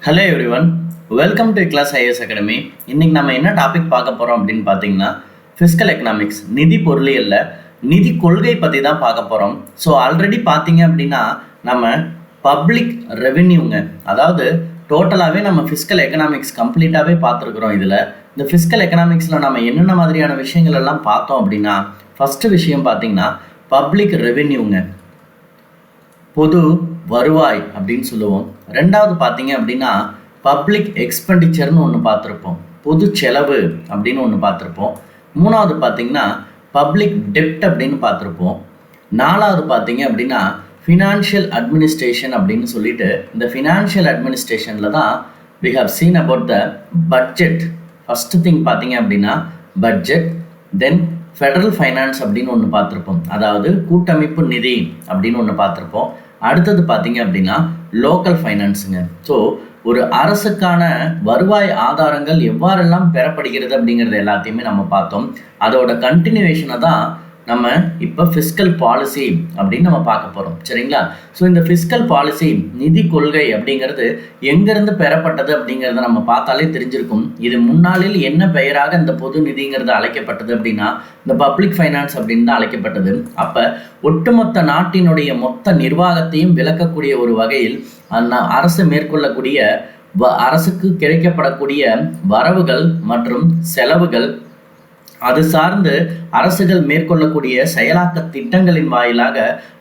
Hello everyone, welcome to class IS academy. இன்னைக்கு நம்ம என்ன டாபிக் பார்க்க போகிறோம் அப்படின்னு பார்த்தீங்கன்னா, ஃபிஸ்கல் எக்கனாமிக்ஸ், நிதி பொருளியல்ல நிதி கொள்கை பற்றி தான் பார்க்க போகிறோம். ஸோ ஆல்ரெடி பார்த்தீங்க அப்படின்னா நம்ம பப்ளிக் ரெவென்யூங்க, அதாவது டோட்டலாகவே நம்ம ஃபிஸ்கல் எக்கனாமிக்ஸ் கம்ப்ளீட்டாகவே பார்த்துருக்குறோம். இந்த ஃபிஸ்கல் எக்கனாமிக்ஸில் நம்ம என்னென்ன மாதிரியான விஷயங்கள் எல்லாம் பார்த்தோம் அப்படின்னா, ஃபஸ்ட்டு விஷயம் பார்த்தீங்கன்னா பப்ளிக் ரெவென்யூங்க, பொது வருவாய் அப்படின்னு சொல்லுவோம். ரெண்டாவது பார்த்தீங்க அப்படின்னா பப்ளிக் எக்ஸ்பெண்டிச்சர்னு ஒன்று பார்த்துருப்போம், பொது செலவு அப்படின்னு ஒன்று பார்த்துருப்போம். மூணாவது பார்த்தீங்கன்னா பப்ளிக் டெப்ட் அப்படின்னு பார்த்துருப்போம். நாலாவது பார்த்தீங்க அப்படின்னா ஃபினான்ஷியல் அட்மினிஸ்ட்ரேஷன் அப்படின்னு சொல்லிட்டு, இந்த ஃபினான்ஷியல் அட்மினிஸ்ட்ரேஷனில் தான் we have seen about the budget. First thing பார்த்தீங்க அப்படின்னா பட்ஜெட், தென் ஃபெடரல் ஃபைனான்ஸ் அப்படின்னு ஒன்று பார்த்துருப்போம், அதாவது கூட்டமைப்பு நிதி அப்படின்னு ஒன்று பார்த்துருப்போம். அடுத்தது பார்த்தீங்க அப்படின்னா லோக்கல் ஃபைனான்ஸுங்க. ஸோ ஒரு அரசுக்கான வருவாய் ஆதாரங்கள் எவ்வாறெல்லாம் பெறப்படுகிறது அப்படிங்கிறது எல்லாத்தையுமே நம்ம பார்த்தோம். அதோட கண்டினியூவேஷனை தான் நம்ம இப்போ ஃபிஸ்கல் பாலிசி அப்படின்னு நம்ம பார்க்க போகிறோம், சரிங்களா? ஸோ இந்த ஃபிஸ்கல் பாலிசி, நிதி கொள்கை அப்படிங்கிறது எங்கேருந்து பெறப்பட்டது அப்படிங்கிறத நம்ம பார்த்தாலே தெரிஞ்சிருக்கும். இது முன்னாளில் என்ன பெயராக இந்த பொது நிதிங்கிறது அழைக்கப்பட்டது அப்படின்னா இந்த பப்ளிக் ஃபைனான்ஸ் அப்படின்னு தான் அழைக்கப்பட்டது. அப்போ ஒட்டுமொத்த நாட்டினுடைய மொத்த நிர்வாகத்தையும் விளக்கக்கூடிய ஒரு வகையில் அரசு மேற்கொள்ளக்கூடிய அரசுக்கு கிடைக்கப்படக்கூடிய வரவுகள் மற்றும் செலவுகள், அது சார்ந்து அரசுகள் மேற்கொள்ளக்கூடிய செயலாக்க திட்டங்களின் வாயிலாக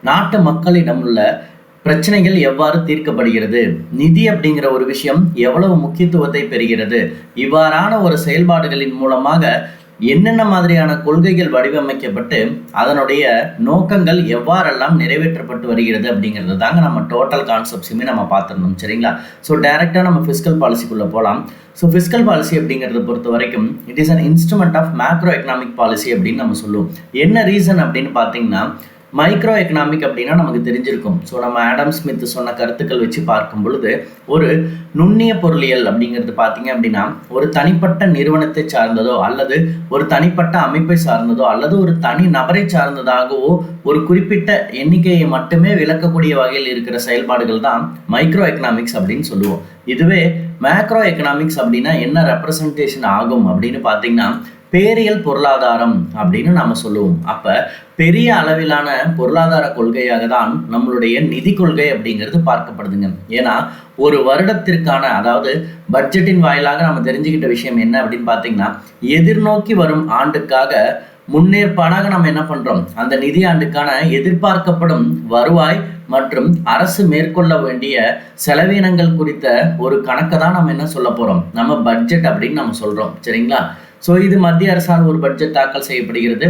நாட்டு மக்களிடம் உள்ள பிரச்சனைகள் எவ்வாறு தீர்க்கப்படுகிறது, நிதி அப்படிங்கிற ஒரு விஷயம் எவ்வளவு முக்கியத்துவத்தை பெறுகிறது, இவ்வாறான ஒரு செயல்பாடுகளின் மூலமாக என்னென்ன மாதிரியான கொள்கைகள் வடிவமைக்கப்பட்டு அதனுடைய நோக்கங்கள் எவ்வாறெல்லாம் நிறைவேற்றப்பட்டு வருகிறது அப்படிங்கிறது தாங்க நம்ம டோட்டல் கான்செப்ட்ஸுமே நம்ம பார்த்துருந்தோம், சரிங்களா? ஸோ டைரெக்டாக நம்ம ஃபிஸ்கல் பாலிசிக்குள்ளே போகலாம். ஸோ ஃபிஸ்கல் பாலிசி அப்படிங்கிறத பொறுத்த வரைக்கும் it is an instrument of macro economic policy அப்படின்னு நம்ம சொல்லுவோம். என்ன ரீசன் அப்படின்னு பார்த்தீங்கன்னா, மைக்ரோ எக்கனாமிக் அப்படின்னா நமக்கு தெரிஞ்சிருக்கும். ஸோ நம்ம ஆடம் ஸ்மித் சொன்ன கருத்துக்கள் வச்சு பார்க்கும் பொழுது ஒரு நுண்ணிய பொருளியல் அப்படிங்கிறது பார்த்தீங்க அப்படின்னா ஒரு தனிப்பட்ட நிறுவனத்தை சார்ந்ததோ அல்லது ஒரு தனிப்பட்ட அமைப்பை சார்ந்ததோ அல்லது ஒரு தனி நபரை சார்ந்ததாகவோ ஒரு குறிப்பிட்ட எண்ணிக்கையை மட்டுமே விளக்கக்கூடிய வகையில் இருக்கிற செயல்பாடுகள் தான் மைக்ரோ எக்கனாமிக்ஸ் அப்படின்னு சொல்லுவோம். இதுவே மேக்ரோ எக்கனாமிக்ஸ் அப்படின்னா என்ன ரெப்ரசன்டேஷன் ஆகும் அப்படின்னு பார்த்தீங்கன்னா பேரியல் பொருளாதாரம் அப்படின்னு நாம சொல்லுவோம். அப்ப பெரிய அளவிலான பொருளாதார கொள்கையாக தான் நம்மளுடைய நிதி கொள்கை அப்படிங்கிறது பார்க்கப்படுதுங்க. ஏன்னா ஒரு வருடத்திற்கான, அதாவது பட்ஜெட்டின் வாயிலாக நம்ம தெரிஞ்சுக்கிட்ட விஷயம் என்ன அப்படின்னு பார்த்தீங்கன்னா, எதிர்நோக்கி வரும் ஆண்டுக்காக முன்னேற்பாடாக நம்ம என்ன பண்றோம், அந்த நிதி ஆண்டுக்கான எதிர்பார்க்கப்படும் வருவாய் மற்றும் அரசு மேற்கொள்ள வேண்டிய செலவினங்கள் குறித்த ஒரு கணக்கை தான் நம்ம என்ன சொல்ல போறோம், நம்ம பட்ஜெட் அப்படின்னு நம்ம சொல்றோம், சரிங்களா? ஸோ இது மத்திய அரசால் ஒரு பட்ஜெட் தாக்கல் செய்யப்படுகிறது,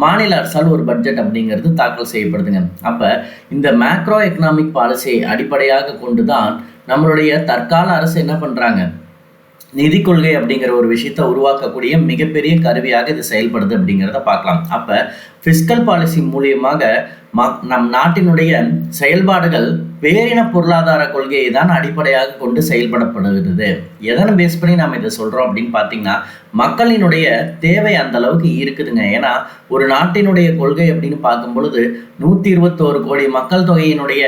மாநில அரசால் ஒரு பட்ஜெட் அப்படிங்கிறது தாக்கல் செய்யப்படுதுங்க. அப்போ இந்த மேக்ரோ எக்கனாமிக் பாலிசியை அடிப்படையாக கொண்டு தான் நம்மளுடைய தற்கால அரசு என்ன பண்ணுறாங்க, நிதி கொள்கை அப்படிங்கிற ஒரு விஷயத்தை உருவாக்கக்கூடிய மிகப்பெரிய கருவியாக இது செயல்படுது அப்படிங்கிறத பார்க்கலாம். அப்போ ஃபிஸ்கல் பாலிசி மூலியமாக நம் நாட்டினுடைய செயல்பாடுகள் பேரின பொருளாதார கொள்கையை தான் அடிப்படையாக கொண்டு செயல்படப்படுகிறது. எதனை பேஸ் பண்ணி நம்ம இதை சொல்கிறோம் அப்படின்னு பார்த்தீங்கன்னா, மக்களினுடைய தேவை அந்த அளவுக்கு இருக்குதுங்க. ஏன்னா ஒரு நாட்டினுடைய கொள்கை அப்படின்னு பார்க்கும் பொழுது 121 கோடி மக்கள் தொகையினுடைய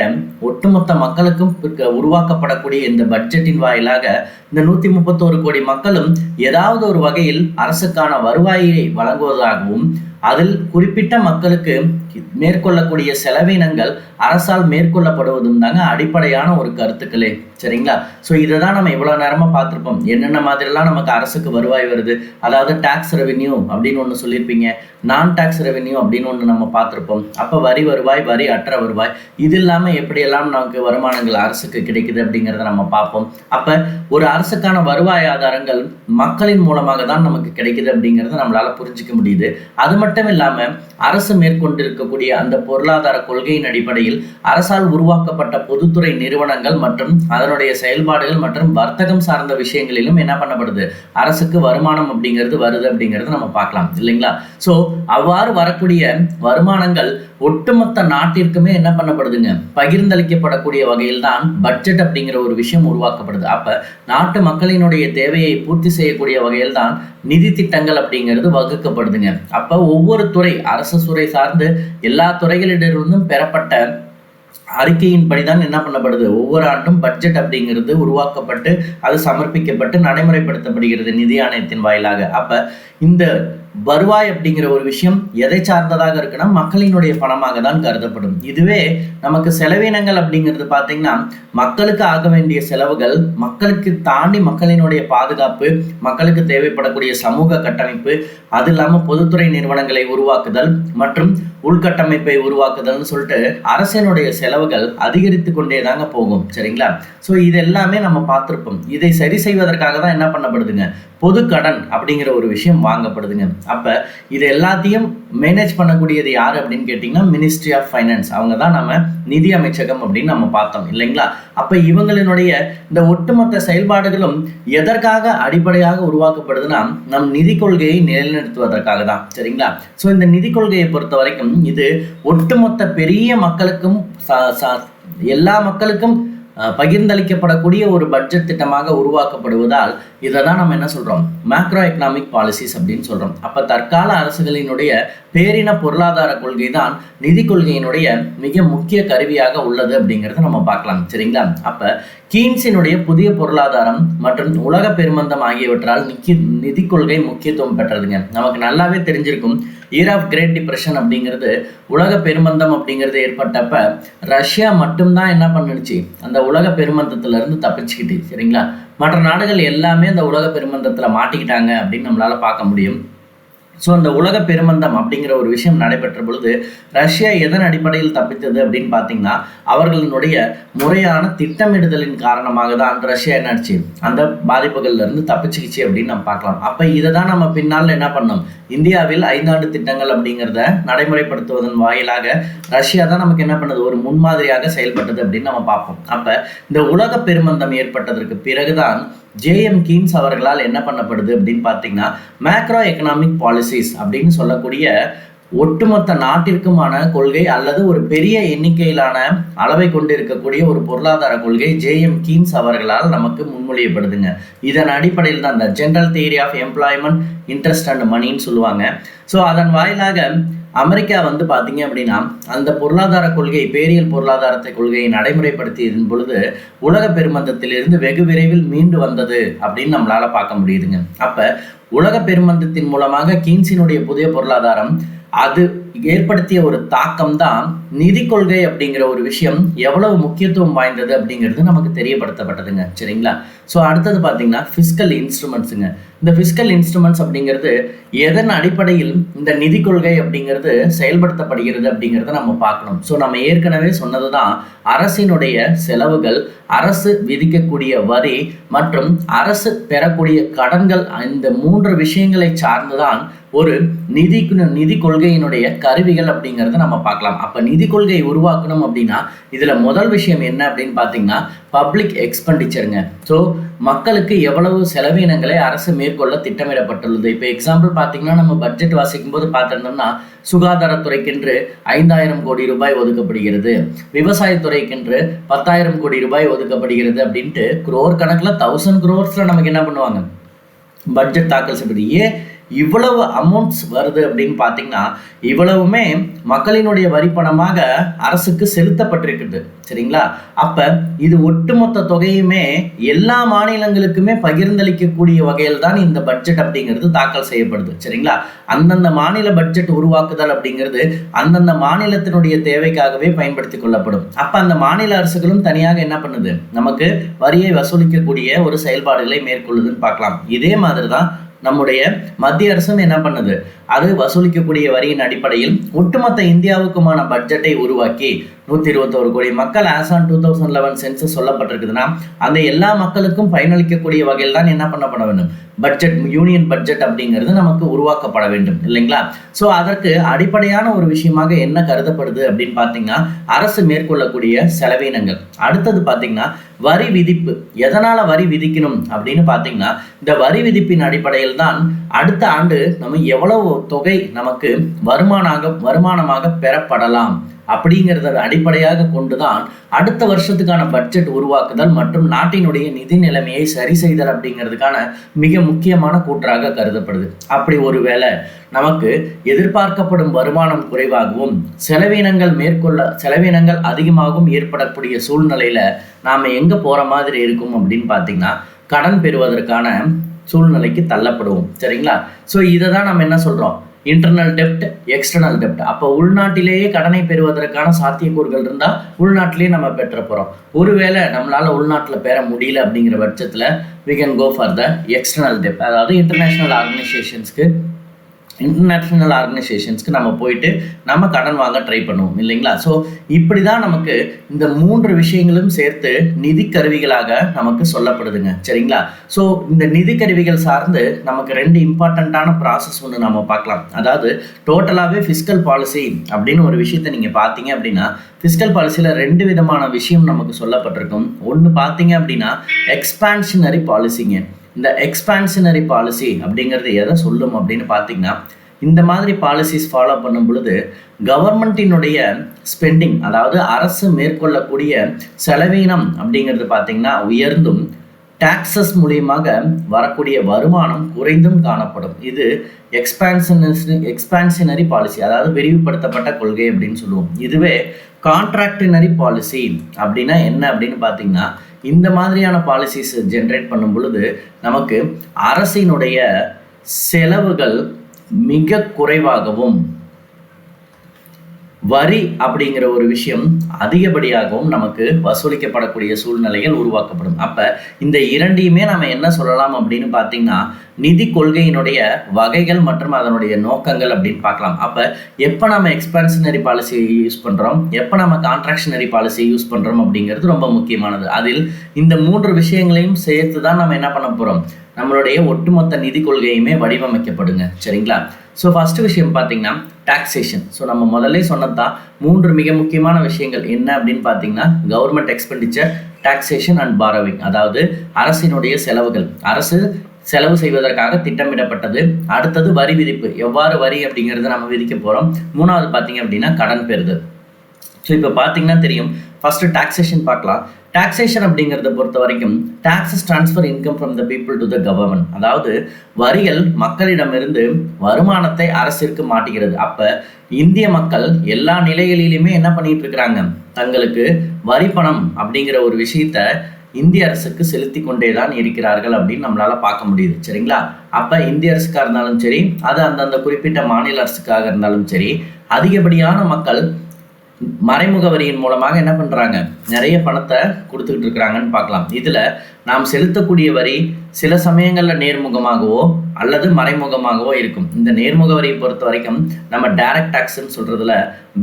ஒட்டுமொத்த மக்களுக்கும் உருவாக்கப்படக்கூடிய இந்த பட்ஜெட்டின் வாயிலாக இந்த 131 கோடி மக்களும் ஏதாவது ஒரு வகையில் அரசுக்கான வருவாயை வழங்குவதாகவும் அதில் குறிப்பிட்ட மக்களுக்கு மேற்கொள்ளக்கூடிய செலவினங்கள் அரசால் மேற்கொள்ளப்படுவதும் தாங்க அடிப்படையான ஒரு கருத்துக்களே, சரிங்களா? ஸோ இதை தான் நம்ம இவ்வளோ நேரமாக பார்த்துருப்போம். என்னென்ன மாதிரிலாம் நமக்கு அரசுக்கு வருவாய் வருது, அதாவது டேக்ஸ் ரெவென்யூ அப்படின்னு ஒன்று சொல்லியிருப்பீங்க, நான் டேக்ஸ் ரெவென்யூ அப்படின்னு ஒன்று நம்ம பார்த்துருப்போம். அப்போ வரி வருவாய், வரி அற்ற வருவாய், இது இல்லாமல் எப்படியெல்லாம் நமக்கு வருமானங்கள் அரசுக்கு கிடைக்குது அப்படிங்கிறத நம்ம பார்ப்போம். அப்போ ஒரு அரசுக்கான வருவாய் ஆதாரங்கள் மக்களின் மூலமாக தான் நமக்கு கிடைக்குது அப்படிங்கிறத நம்மளால புரிஞ்சிக்க முடியுது. அது மட்டும் இல்லாமல் அரசு மேற்கொண்டிருக்கக்கூடிய அந்த பொருளாதார கொள்கையின் அடிப்படையில் அரசால் உருவாக்கப்பட்ட பொதுத்துறை நிறுவனங்கள் மற்றும் அதனுடைய செயல்பாடுகள் மற்றும் வர்த்தகம் சார்ந்த விஷயங்களிலும் என்ன பண்ணப்படுது, அரசுக்கு வருமானம் அப்படிங்கிறது வருது அப்படிங்கிறது நம்ம பார்க்கலாம், இல்லைங்களா? ஸோ அவ்வாறு வரக்கூடிய வருமானங்கள் ஒட்டுமொத்த நாட்டிற்குமே என்ன பண்ணப்படுதுங்க, பகிர்ந்தளிக்கப்படக்கூடிய வகையில் தான் பட்ஜெட் அப்படிங்கிற ஒரு விஷயம் உருவாக்கப்படுது. அப்ப நாட்டு மக்களினுடைய தேவையை பூர்த்தி செய்யக்கூடிய வகையில் தான் நிதி திட்டங்கள் அப்படிங்கிறது வகுக்கப்படுதுங்க. அப்ப ஒவ்வொரு துறை, அரசு துறை சார்ந்து எல்லா துறைகளிடமிருந்தும் பெறப்பட்ட அறிக்கையின்படிதான் என்ன பண்ணப்படுது, ஒவ்வொரு ஆண்டும் பட்ஜெட் அப்படிங்கிறது உருவாக்கப்பட்டு அது சமர்ப்பிக்கப்பட்டு நடைமுறைப்படுத்தப்படுகிறது நிதி ஆணையத்தின் வாயிலாக. அப்ப இந்த வருவாய் அப்படிங்கிற ஒரு விஷயம் எதை சார்ந்ததாக இருக்குன்னா மக்களினுடைய பணமாக தான் கருதப்படும். இதுவே நமக்கு செலவினங்கள் அப்படிங்கிறது பார்த்தீங்கன்னா மக்களுக்கு ஆக வேண்டிய செலவுகள், மக்களுக்கு தாண்டி மக்களினுடைய பாதுகாப்பு, மக்களுக்கு தேவைப்படக்கூடிய சமூக கட்டமைப்பு, அது இல்லாமல் பொதுத்துறை நிறுவனங்களை உருவாக்குதல் மற்றும் உள்கட்டமைப்பை உருவாக்குதல்னு சொல்லிட்டு அரசினுடைய செலவுகள் அதிகரித்து கொண்டே தாங்க போகும். சரிங்களா? ஸோ இது எல்லாமே நம்ம பார்த்துருப்போம். இதை சரி செய்வதற்காக தான் என்ன பண்ணப்படுதுங்க, பொது கடன் அப்படிங்கிற ஒரு விஷயம் வாங்கப்படுதுங்க. அப்ப இது எல்லாத்தையும் மேனேஜ் பண்ணக்கூடியது யாரு அப்படின்னு கேட்டீங்கன்னா மினிஸ்ட்ரி ஆஃப் ஃபைனான்ஸ். அவங்க தான் நம்ம நிதி அமைச்சகம் அப்படின்னு நம்ம பார்த்தோம் இல்லைங்களா? அப்ப இவங்களினுடைய இந்த ஒட்டுமொத்த செயல்பாடுகளும் எதற்காக அடிப்படையாக உருவாக்கப்படுதுன்னா நம் நிதி கொள்கையை நிலைநிறுத்துவதற்காக தான். சரிங்களா? ஸோ இந்த நிதி கொள்கையை பொறுத்த வரைக்கும் இது ஒட்டுமொத்த பெரிய மக்களுக்கும் எல்லா மக்களுக்கும் பகிர்ந்தளிக்கப்படக்கூடிய ஒரு பட்ஜெட் திட்டமாக உருவாக்கப்படுவதால் இதை தான் நம்ம என்ன சொல்றோம், மேக்ரோ எக்கனாமிக் பாலிசிஸ் அப்படின்னு சொல்றோம். அப்ப தற்கால அரசுகளினுடைய பேரின பொருளாதார கொள்கை தான் நிதி கொள்கையினுடைய மிக முக்கிய கருவியாக உள்ளது அப்படிங்கிறத நம்ம பார்க்கலாம். சரிங்களா? அப்ப கீன்ஸினுடைய புதிய பொருளாதாரம் மற்றும் உலக பெருமந்தம் ஆகியவற்றால் நிதி கொள்கை முக்கியத்துவம் பெற்றதுங்க. நமக்கு நல்லாவே தெரிஞ்சிருக்கும், இயர் ஆஃப் கிரேட் டிப்ரெஷன் அப்படிங்கிறது உலக பெருமந்தம் அப்படிங்கிறது ஏற்பட்டப்ப ரஷ்யா மட்டும்தான் என்ன பண்ணுச்சு, அந்த உலக பெருமந்தத்துல இருந்து தப்பிச்சுக்கிட்டு. சரிங்களா? மற்ற நாடுகள் எல்லாமே அந்த உலக பெருமந்தத்துல மாட்டிக்கிட்டாங்க அப்படின்னு நம்மளால பார்க்க முடியும். ஸோ அந்த உலக பெருமந்தம் அப்படிங்கிற ஒரு விஷயம் நடைபெற்ற பொழுது ரஷ்யா எதன் அடிப்படையில் தப்பித்தது அப்படின்னு பார்த்தீங்கன்னா அவர்களினுடைய முறையான திட்டமிடுதலின் காரணமாக தான் ரஷ்யா என்னாச்சு, அந்த பாதிப்புகள்ல இருந்து தப்பிச்சுக்கிச்சு அப்படின்னு நம்ம பார்க்கலாம். அப்ப இதை தான் நம்ம பின்னால் என்ன பண்ணோம், இந்தியாவில் 5 ஆண்டு திட்டங்கள் அப்படிங்கிறத நடைமுறைப்படுத்துவதன் வாயிலாக ரஷ்யா தான் நமக்கு என்ன பண்ணது, ஒரு முன்மாதிரியாக செயல்பட்டது அப்படின்னு நம்ம பார்ப்போம். அப்ப இந்த உலக பெருமந்தம் ஏற்பட்டதற்கு பிறகுதான் ஜேஎம் கீன்ஸ் அவர்களால் என்ன பண்ணப்படுது அப்படின்னு பார்த்தீங்கன்னா மேக்ரோ எக்கனாமிக் பாலிசிஸ் அப்படின்னு சொல்லக்கூடிய ஒட்டுமொத்த நாட்டிற்குமான கொள்கை அல்லது ஒரு பெரிய எண்ணிக்கையிலான அளவை கொண்டு இருக்கக்கூடிய ஒரு பொருளாதார கொள்கை ஜேஎம் கீன்ஸ் அவர்களால் நமக்கு முன்மொழியப்படுதுங்க. இதன் அடிப்படையில் தான் இந்த general theory of employment, interest and மணின்னு சொல்லுவாங்க. ஸோ அதன் வாயிலாக அமெரிக்கா வந்து பார்த்தீங்க அப்படின்னா அந்த பொருளாதார கொள்கை, பேரியல் பொருளாதாரத்தை கொள்கையை நடைமுறைப்படுத்தியதன் பொழுது உலக பெருமந்தத்திலிருந்து வெகு விரைவில் மீண்டு வந்தது அப்படின்னு நம்மளால பார்க்க முடியுதுங்க. அப்ப உலக பெருமந்தத்தின் மூலமாக கீன்ஸினுடைய புதிய பொருளாதாரம் அது ஏற்படுத்திய ஒரு தாக்கம் தான் நிதி கொள்கை அப்படிங்கிற ஒரு விஷயம் எவ்வளவு முக்கியத்துவம் வாய்ந்தது அப்படிங்கிறது நமக்கு தெரியப்படுத்தப்பட்டதுங்க. சரிங்களா? ஸோ அடுத்தது பார்த்தீங்கன்னா ஃபிஸ்கல் இன்ஸ்ட்ருமெண்ட்ஸுங்க. இந்த ஃபிஸ்கல் இன்ஸ்ட்ருமெண்ட்ஸ் அப்படிங்கிறது எதன் அடிப்படையில் இந்த நிதி கொள்கை அப்படிங்கிறது செயல்படுத்தப்படுகிறது அப்படிங்கிறத நம்ம பார்க்கணும். ஸோ நம்ம ஏற்கனவே சொன்னது தான் அரசினுடைய செலவுகள், அரசு விதிக்கக்கூடிய வரி மற்றும் அரசு பெறக்கூடிய கடன்கள், இந்த 3 விஷயங்களை சார்ந்துதான் ஒரு நிதி கொள்கையினுடைய கருவிகள் அப்படிங்கிறத நம்ம பார்க்கலாம். அப்ப நிதி கொள்கையை உருவாக்கணும் அப்படின்னா இதுல முதல் விஷயம் என்ன அப்படின்னு பார்த்தீங்கன்னா பப்ளிக் எக்ஸ்பெண்டிச்சருங்க. ஸோ மக்களுக்கு எவ்வளவு செலவினங்களை அரசு மேற்கொள்ள திட்டமிடப்பட்டுள்ளது. இப்போ எக்ஸாம்பிள் பார்த்தீங்கன்னா நம்ம பட்ஜெட் வாசிக்கும் போது பார்த்திருந்தோம்னா சுகாதாரத்துறைக்கென்று 5000 கோடி ரூபாய் ஒதுக்கப்படுகிறது, விவசாயத்துறைக்கென்று 10,000 கோடி ரூபாய் ஒதுக்கப்படுகிறது அப்படின்ட்டு குரோர் கணக்கில் 1000 crores நமக்கு என்ன பண்ணுவாங்க, பட்ஜெட் தாக்கல் செய்வது. ஏன் இவ்வளவு அமௌண்ட்ஸ் வருது அப்படின்னு பார்த்தீங்கன்னா இவ்வளவுமே மக்களினுடைய வரி பணமாக அரசுக்கு செலுத்தப்பட்டிருக்குது. சரிங்களா? அப்ப இது ஒட்டுமொத்த தொகையுமே எல்லா மாநிலங்களுக்குமே பகிர்ந்தளிக்கக்கூடிய வகையில் தான் இந்த பட்ஜெட் அப்படிங்கிறது தாக்கல் செய்யப்படுது. சரிங்களா? அந்தந்த மாநில பட்ஜெட் உருவாக்குதல் அப்படிங்கிறது அந்தந்த மாநிலத்தினுடைய தேவைக்காகவே பயன்படுத்தி கொள்ளப்படும். அப்ப அந்த மாநில அரசுகளும் தனியாக என்ன பண்ணுது, நமக்கு வரியை வசூலிக்கக்கூடிய ஒரு செயல்பாடுகளை மேற்கொள்ளுதுன்னு பார்க்கலாம். இதே மாதிரி தான் நம்முடைய மத்திய அரசும் என்ன பண்ணுது, அது வசூலிக்கக்கூடிய வரியின் அடிப்படையில் ஒட்டுமொத்த இந்தியாவுக்குமான பட்ஜெட்டை உருவாக்கி 121 கோடி மக்கள் ஆஸ் ஆன் 2011 சென்சஸ் சொல்லப்பட்டிருக்குதுன்னா அந்த எல்லா மக்களுக்கும் பயனளிக்கக்கூடிய வகையில் தான் என்ன பண்ணப்பட வேண்டும், பட்ஜெட், யூனியன் பட்ஜெட் அப்படிங்கிறது நமக்கு உருவாக்கப்பட வேண்டும் இல்லைங்களா? ஸோ அதற்கு அடிப்படையான ஒரு விஷயமாக என்ன கருதப்படுது அப்படின்னு பார்த்தீங்கன்னா அரசு மேற்கொள்ளக்கூடிய செலவினங்கள். அடுத்தது பார்த்தீங்கன்னா வரி விதிப்பு. எதனால வரி விதிக்கணும் அப்படின்னு பார்த்தீங்கன்னா இந்த வரி விதிப்பின் அடிப்படையில் தான் அடுத்த ஆண்டு நம்ம எவ்வளவு தொகை நமக்கு வருமானமாக பெறப்படலாம் அப்படிங்கிறத அடிப்படையாக கொண்டுதான் அடுத்த வருஷத்துக்கான பட்ஜெட் உருவாக்குதல் மற்றும் நாட்டினுடைய நிதி நிலைமையை சரி செய்தல் அப்படிங்கிறதுக்கான மிக முக்கியமான கூற்றாக கருதப்படுது. அப்படி ஒருவேளை நமக்கு எதிர்பார்க்கப்படும் வருமானம் குறைவாகவும் செலவினங்கள் அதிகமாகவும் ஏற்படக்கூடிய சூழ்நிலையில நாம எங்க போற மாதிரி இருக்கும் அப்படின்னு பார்த்தீங்கன்னா கடன் பெறுவதற்கான சூழ்நிலைக்கு தள்ளப்படுவோம். சரிங்களா? ஸோ இதை தான் நம்ம என்ன சொல்றோம், இன்டர்னல் டெப்ட், எக்ஸ்டர்னல் டெப்ட். அப்போ உள்நாட்டிலேயே கடனை பெறுவதற்கான சாத்தியக்கூறுகள் இருந்தால் உள்நாட்டிலேயே நம்ம பெற்ற போகிறோம். ஒருவேளை நம்மளால உள்நாட்டில் பெற முடியல அப்படிங்கிற பட்சத்தில் we can go for the external debt. அதாவது இன்டர்நேஷ்னல் ஆர்கனைசேஷன்ஸ்க்கு நம்ம போயிட்டு நம்ம கடன் வாங்க ட்ரை பண்ணுவோம் இல்லைங்களா? ஸோ இப்படி தான் நமக்கு இந்த 3 விஷயங்களும் சேர்த்து நிதி கருவிகளாக நமக்கு சொல்லப்படுதுங்க. சரிங்களா? ஸோ இந்த நிதி கருவிகள் சார்ந்து நமக்கு 2 இம்பார்ட்டண்ட்டான ப்ராசஸ் ஒன்று நம்ம பார்க்கலாம். அதாவது டோட்டலாகவே ஃபிஸ்கல் பாலிசி அப்படின்னு ஒரு விஷயத்தை நீங்கள் பார்த்தீங்க அப்படின்னா ஃபிஸ்கல் பாலிசியில் 2 விதமான விஷயம் நமக்கு சொல்லப்பட்டிருக்கும். ஒன்று பார்த்தீங்க அப்படின்னா எக்ஸ்பான்ஷனரி பாலிசிங்க. இந்த எக்ஸ்பான்ஷனரி பாலிசி அப்படிங்கிறது எதை சொல்லும் அப்படின்னு பார்த்தீங்கன்னா, இந்த மாதிரி பாலிசிஸ் ஃபாலோ பண்ணும் பொழுது கவர்மெண்ட்டினுடைய ஸ்பெண்டிங், அதாவது அரசு மேற்கொள்ளக்கூடிய செலவீனம் அப்படிங்கிறது பார்த்தீங்கன்னா உயர்ந்தும் டாக்ஸஸ் மூலியமாக வரக்கூடிய வருமானம் குறைந்தும் காணப்படும். இது எக்ஸ்பான்ஷனரி பாலிசி, அதாவது விரிவுபடுத்தப்பட்ட கொள்கை அப்படின்னு சொல்லுவோம். இதுவே கான்ட்ராக்டினரி பாலிசி அப்படின்னா என்ன அப்படின்னு பார்த்தீங்கன்னா, இந்த மாதிரியான பாலிசிஸ் ஜென்ரேட் பண்ணும் பொழுது நமக்கு அரசினுடைய செலவுகள் மிக குறைவாகவும் வரி அப்படிங்கிற ஒரு விஷயம் அதிகப்படியாகவும் நமக்கு வசூலிக்கப்படக்கூடிய சூழ்நிலைகள் உருவாக்கப்படும். அப்போ இந்த இரண்டையுமே நம்ம என்ன சொல்லலாம் அப்படின்னு பார்த்தீங்கன்னா நிதி கொள்கையினுடைய வகைகள் மற்றும் அதனுடைய நோக்கங்கள் அப்படின்னு பார்க்கலாம். அப்போ எப்போ நம்ம எக்ஸ்பான்ஷனரி பாலிசி யூஸ் பண்ணுறோம், எப்போ நம்ம கான்ட்ராக்ஷனரி பாலிசி யூஸ் பண்ணுறோம் அப்படிங்கிறது ரொம்ப முக்கியமானது. அதில் இந்த 3 விஷயங்களையும் சேர்த்து தான் நம்ம என்ன பண்ண போகிறோம், நம்மளுடைய ஒட்டுமொத்த நிதி கொள்கையுமே வடிவமைக்கப்படுங்க. சரிங்களா? ஸோ ஃபர்ஸ்ட் விஷயம் பார்த்தீங்கன்னா டாக்ஸேஷன். ஸோ நம்ம முதல்ல சொன்னது தான் 3 மிக முக்கியமான விஷயங்கள் என்ன அப்படின்னு பார்த்தீங்கன்னா government expenditure, taxation and borrowing. அதாவது அரசினுடைய செலவுகள், அரசு செலவு செய்வதற்காக திட்டமிடப்பட்டது. அடுத்தது வரி விதிப்பு, எவ்வாறு வரி அப்படிங்கிறத நம்ம விதிக்க போகிறோம். 3வது பார்த்தீங்க அப்படின்னா கடன் பெறுதல். ஸோ இப்போ பார்த்தீங்கன்னா தெரியும், ஃபர்ஸ்ட் டாக்ஸேஷன் பார்க்கலாம். டாக்ஸேஷன் அப்படிங்கிறத பொறுத்த வரைக்கும் taxes transfer income from the people to the government. அதாவது வரிகள் மக்களிடமிருந்து வருமானத்தை அரசிற்கு மாட்டுகிறது. அப்போ இந்திய மக்கள் எல்லா நிலைகளிலுமே என்ன பண்ணிட்டு இருக்கிறாங்க, தங்களுக்கு வரி பணம் அப்படிங்கிற ஒரு விஷயத்த இந்திய அரசுக்கு செலுத்தி கொண்டே தான் இருக்கிறார்கள் அப்படின்னு நம்மளால பார்க்க முடியுது. சரிங்களா? அப்போ இந்திய அரசுக்காக இருந்தாலும் சரி, அது அந்தந்த குறிப்பிட்ட மாநில அரசுக்காக இருந்தாலும் சரி, அதிகப்படியான மக்கள் மறைமுக வரியின் மூலமாக என்ன பண்ணுறாங்க, நிறைய பணத்தை கொடுத்துக்கிட்டு இருக்கிறாங்கன்னு பார்க்கலாம். இதில் நாம் செலுத்தக்கூடிய வரி சில சமயங்களில் நேர்முகமாகவோ அல்லது மறைமுகமாகவோ இருக்கும். இந்த நேர்முக வரியை பொறுத்த வரைக்கும் நம்ம டைரக்ட் டாக்ஸ்ன்னு சொல்கிறதுல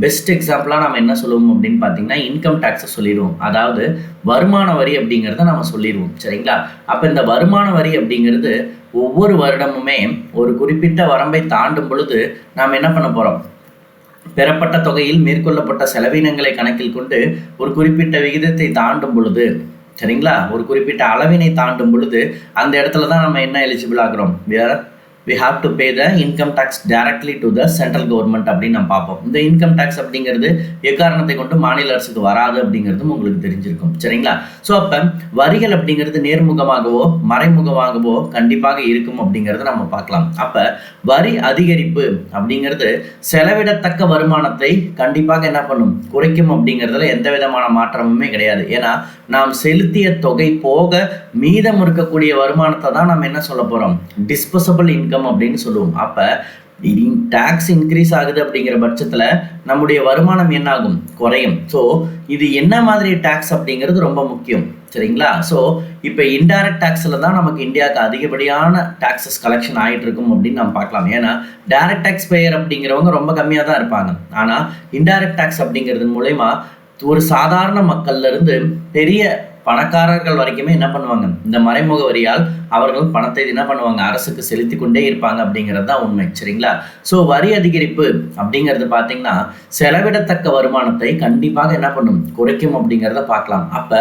பெஸ்ட் எக்ஸாம்பிளாக நம்ம என்ன சொல்லுவோம் அப்படின்னு பார்த்தீங்கன்னா இன்கம் டேக்ஸை சொல்லிடுவோம். அதாவது வருமான வரி அப்படிங்கிறத நம்ம சொல்லிடுவோம். சரிங்களா? அப்போ இந்த வருமான வரி அப்படிங்கிறது ஒவ்வொரு வருடமுமே ஒரு குறிப்பிட்ட வரம்பை தாண்டும் பொழுது நாம் என்ன பண்ண போகிறோம், பெறப்பட்ட தொகையில் மேற்கொள்ளப்பட்ட செலவினங்களை கணக்கில் கொண்டு ஒரு குறிப்பிட்ட விகிதத்தை தாண்டும் பொழுது, சரிங்களா, ஒரு குறிப்பிட்ட அளவினை தாண்டும் பொழுது அந்த இடத்துல தான் நம்ம என்ன எலிஜிபிள் ஆகிறோம், we have to pay the income tax directly to the central government அப்படின்னு நம்ம பார்ப்போம். இந்த இன்கம் டேக்ஸ் அப்படிங்கிறது எக்காரணத்தை கொண்டு மாநில அரசுக்கு வராது அப்படிங்கிறதும் உங்களுக்கு தெரிஞ்சிருக்கும். சரிங்களா? ஸோ அப்போ வரிகள் அப்படிங்கிறது நேர்முகமாகவோ மறைமுகமாகவோ கண்டிப்பாக இருக்கும் அப்படிங்கிறத நம்ம பார்க்கலாம். அப்போ வரி அதிகரிப்பு அப்படிங்கிறது செலவிடத்தக்க வருமானத்தை கண்டிப்பாக என்ன பண்ணும், குறைக்கும் அப்படிங்கிறதுல எந்த விதமான மாற்றமுமே கிடையாது. ஏன்னா நாம் செலுத்திய தொகை போக மீதம் இருக்கக்கூடிய வருமானத்தை தான் நம்ம என்ன சொல்ல போகிறோம், டிஸ்போசபிள் இன்கம் அப்படின்னு சொல்லுவோம். அப்போ டாக்ஸ் இன்க்ரீஸ் ஆகுது அப்படிங்கிற பட்சத்தில் நம்முடைய வருமானம் என்ன ஆகும், குறையும். ஸோ இது என்ன மாதிரி டாக்ஸ் அப்படிங்கிறது ரொம்ப முக்கியம். சரிங்களா? ஸோ இப்போ இன்டைரக்ட் டாக்ஸில் தான் நமக்கு இந்தியாவுக்கு அதிகப்படியான டாக்ஸஸ் கலெக்ஷன் ஆகிட்டு இருக்கும் அப்படின்னு நம்ம பார்க்கலாம். ஏன்னா டைரக்ட் டாக்ஸ் பேயர் அப்படிங்கிறவங்க ரொம்ப கம்மியாக தான் இருப்பாங்க. ஆனால் இன்டைரக்ட் டாக்ஸ் அப்படிங்கிறது மூலயமா ஒரு சாதாரண மக்கள்ல இருந்து பெரிய பணக்காரர்கள் வரைக்குமே என்ன பண்ணுவாங்க, இந்த மறைமுக வரியால் அவர்கள் பணத்தை என்ன பண்ணுவாங்க, அரசுக்கு செலுத்தி கொண்டே இருப்பாங்க அப்படிங்கிறது தான் உண்மை. சரிங்களா? ஸோ வரி அதிகரிப்பு அப்படிங்கிறது பார்த்தீங்கன்னா செலவிடத்தக்க வருமானத்தை கண்டிப்பாக என்ன பண்ணும், குறைக்கும் அப்படிங்கிறத பார்க்கலாம். அப்போ